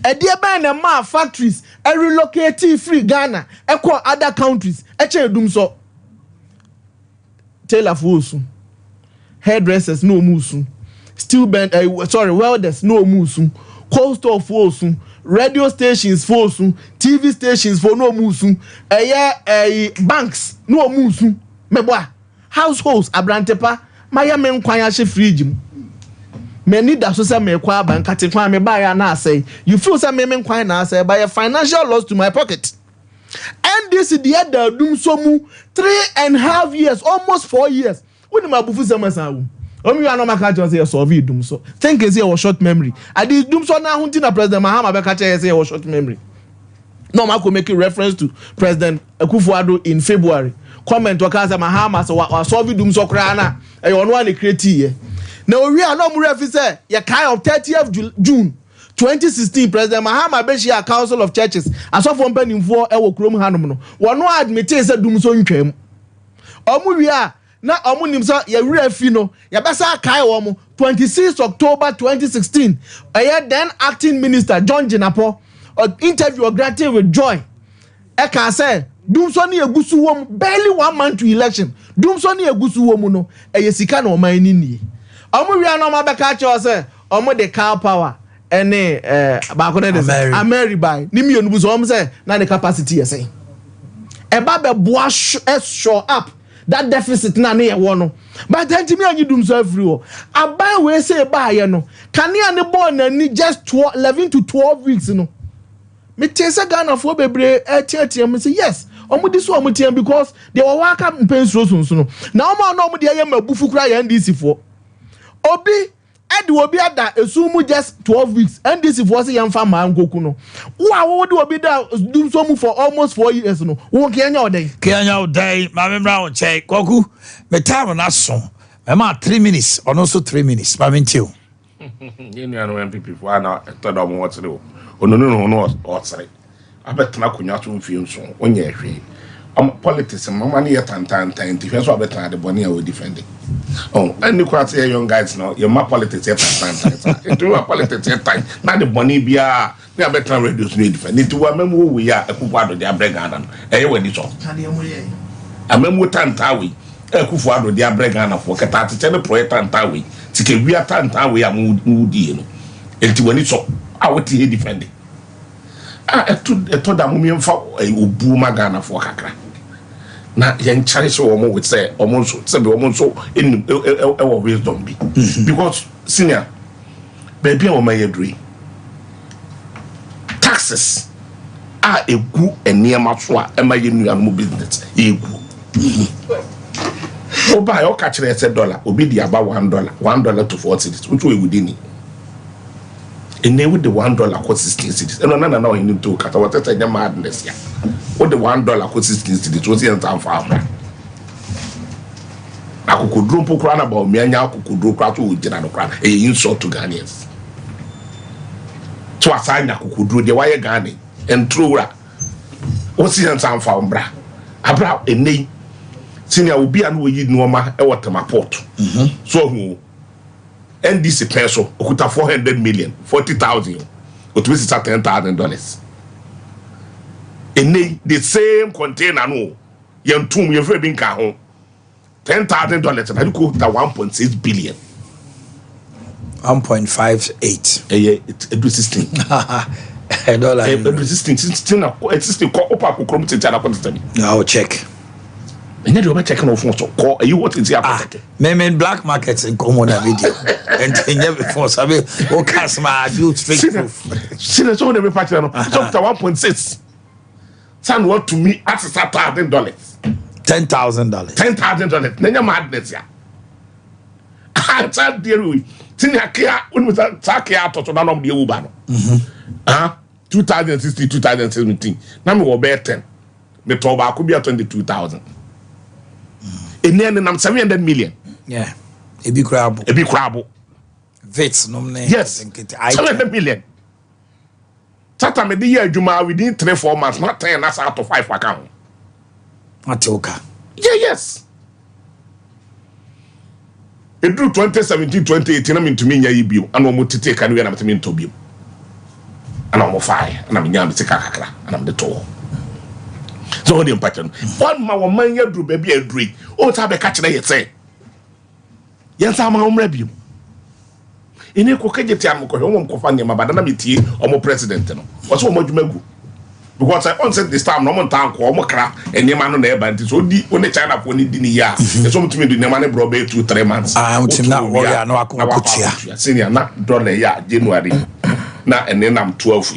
e de be na ma factories e relocate free Ghana e ko other countries e che edum so tailor fosu hairdressers no musu steel bend welders no musu coastal fosu radio stations for su TV stations for no musu banks no musu meboa households abrantepa maya me nkwan ya she fridge mu me need that so say me kwa bank atekwan me buy na say you feel say me nkwan na say buy a financial loss to my pocket. And this is the other dum so mu 3.5 years almost 4 years when my bufu say you are not making say solve dum so. Think is here short memory. I did dum so na hunting na President Mahama be catch say short memory. No ma ko make reference to President Akufo-Addo in February. Comment to say Mahama so solve dum so kra na e ono one create here. Now we are no more refer say ya kind of 30th June 2016 President Mahama be share Council of Churches asofo mpanimfo e wo krom hanom no. Wono admit say dum so ntwam. Omu wi a na omunim so ya wura fi no ya besa kai wo mo 26 October 2016 then acting minister John Jinapo interview granted with joy e can say dum so na egusu wo barely 1 month to election dum so na egusu wo mu no sika na oman ni nie omu wi na ma beka che say omu de car power ene ba ko na say America ni mienu bu so omu say na the capacity say e ba be boa show up that deficit na ne no but then me anyi dum so everywhere aban we say ba ye no kania ne born na ni just 11 to 12 weeks no me tese Ghana for bebre etiatia me say yes omo di so omo tiam because they were waka mpensuro sunsu no na omo na omo de ye mabufu kra ya NDC for obi obi ada esumu just 12 weeks NDC for say yamfa ma nkoku no wo de obi da dum so mu for almost 4 years no wo Kenya odai ma memra won check koku me time na so me ma 3 minutes or also 3 minutes ma mentiu you know MPP for na todo mo what do no outside abetna kunya so mfie nso onye hwe politics mama ne yetantan ti hwe so abetna de boni a we defending and you quite say young guys now your ma politics yetantan do politics yetan na de boni bia na abetna reduce need defend it wa memu we ya Akufo-Addo de abrega na e we ni so amemu tantawe Akufo-Addo de abrega na for kata te ne project tantawe tike wia tantawe am di no enti wani so a what he defending eto da mo mfa obu magana for kakra na yen cherish wo with say omonso say be omonso in wisdom be because senior baby o mayedri taxes are egu eniema so a emayenu an mo business egu o buy o catch $1 obi di about $1 to 40 cedis which we within and then with the $1 cost 16 cedis and no no you to cut what that madness ya with the $1 cost 16 cedis was in time for abra akukudro po kra na ba o mianya akukudro kra to ojina no kra e insult to Ghanaians to asanya akukudro de why Ghana and trura o si in time for abra enei senior obi an we yi nuoma e water port so who NDC peso okuta 400 million 40,000 otu is $10,000 ene the same container no yentum ye free bin ka ho $10,000 na ko ta 1.6 billion 1.58 edu 16 dollar edu 16 na existing ko opa ko krom tete na kontami I'll check. And you are checking off so call you what is the Men black markets in common video. And never before Sabi or Casma built straight proof. See the so every party no. So 1.6. Sound what to me at $10,000. $10,000. $10,000. Then you madness ya. I tell dear Tinya Kia when we take out to none of the Uber. 2016, 2017. Now we were bear 10. The Toba could be at 22,000. And then I'm 700 million. Yeah. A big crab. A big crab. Vets, no name. Yes. 700 million. Tata me the year Juma within 3-4 months, not 10, that's out of 5 account. Matoka. Yeah, yes. It drew 2017, 2018, I'm into me, and I'm going to take and I'm to be. And I'm fire, and I'm in Yamaka, and I'm the tall. So the pattern. One man ya drew baby a dream. Oh, tabe catch na say. Yes, I'm home review. In a cockage time, Kofania, Madame Miti, or more president. What's one more you because I onset this time, no one town, Komokra, and your man on the band is only China for any year. It's only to me the money brought 2-3 months. I want to now, no, I can't senior, not dollar, yeah, January. Now, and then I'm 12.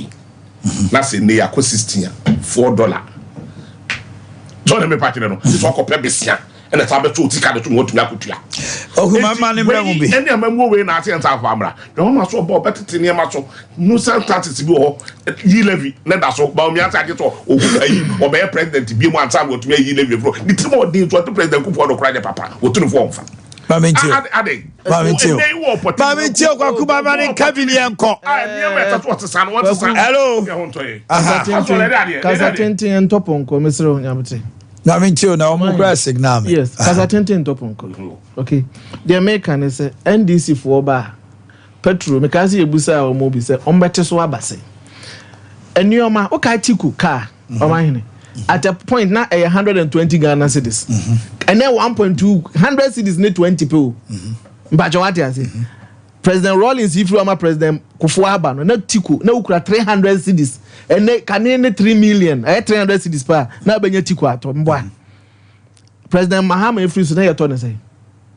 That's in the $16, $4. John me party no so ko pebesia e na tabe to tika de to wotu akutua ohuma ma ne mra mu bi ene amamwo we na ate nta fa amra na ho ma so bo betete ne ma so no statistics bi ho yi levy na da so ba o mi ata de to ogu ayi o be president bi mu anta wotu yi levy bro ni timo de to president ku fo do kra de papa wotu no fo mfa Ade kwa kuba mani kabili yanko hello kasa tenten ntoponko mesero nyamte na mentio na omo kra signal yes kasa tenten ntoponko okay the American is NDC for ba petrol because ebusa omo bi se ombete so abase enioma o ka tiku car Omanhene at a point now 120 Ghana cedis and then 1.2 100 cedis need 20 people but what you say President Rawlings if you are President Kufuor no tiku na ukura 300 cedis and can 3 million 300 cedis per na benye tiku ato mboa President Mahama free so na yeto ne say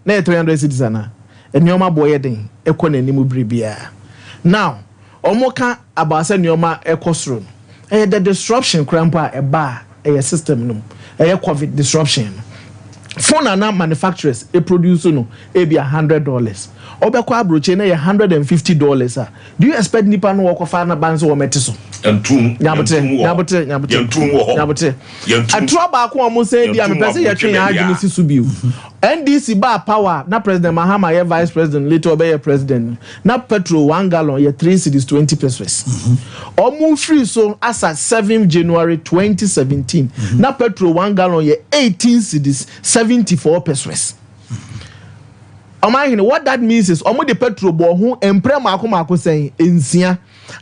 na 300 cedis ana enioma boye den ekọ na bia now omoka abasa nioma ekosro the disruption crampa a bar a system no a COVID disruption phone and manufacturers a producer no a be $100 obekwa abroche na $150 do you expect nipa no work of na banzo o metiso nyabote atro ba ko mo say dia me pese ye twen ya agini si subiu NDC ba power na President Mahama ye vice president later obey president na petrol 1 gallon ye 3 cedis 20 pesos omu free so as at 7 January 2017 na petrol 1 gallon ye 18 cedis 74 pesos Omanhene what that means is omo the petrol bo ho empre mako sen ensia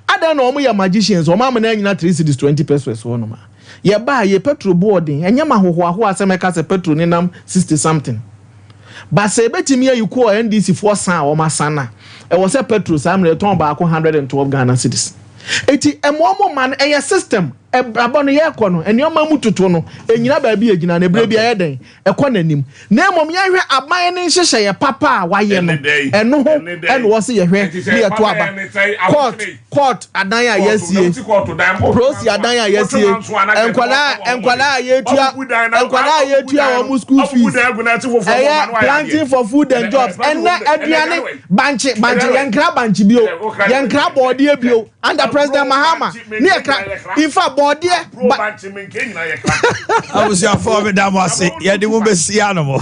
ada na omo ya magicians omo amana nyina 3 cedis 20 pesos wo no ma ye ba ye petrol boarding enya mahoho asemeka se petrol ni nam 60 something but say betimi ya yuko NDC for san o masana e wo se petrol sam le ton ba ko 112 Ghana cedis eti emomo man system aba no ye kɔ no enioma mu tutu no enyina ba bi egina na ebre bi aye den ekɔ nanim na emom ye hwɛ aban ne nhyehyɛ ye papa a waye no eno ho eno wo se ye hwɛ ne ye to aba court adan a yesie prosi adan a yesie enkwala a yetua wo mu school fees planting for food and jobs enne aduane banchi yankra banchi bio yankra body bio under President Mahama ne yakra in fact body I was your former damn was it. Yeah, the woman be siano.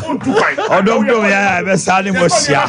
Or don't do ya be sani mo sia.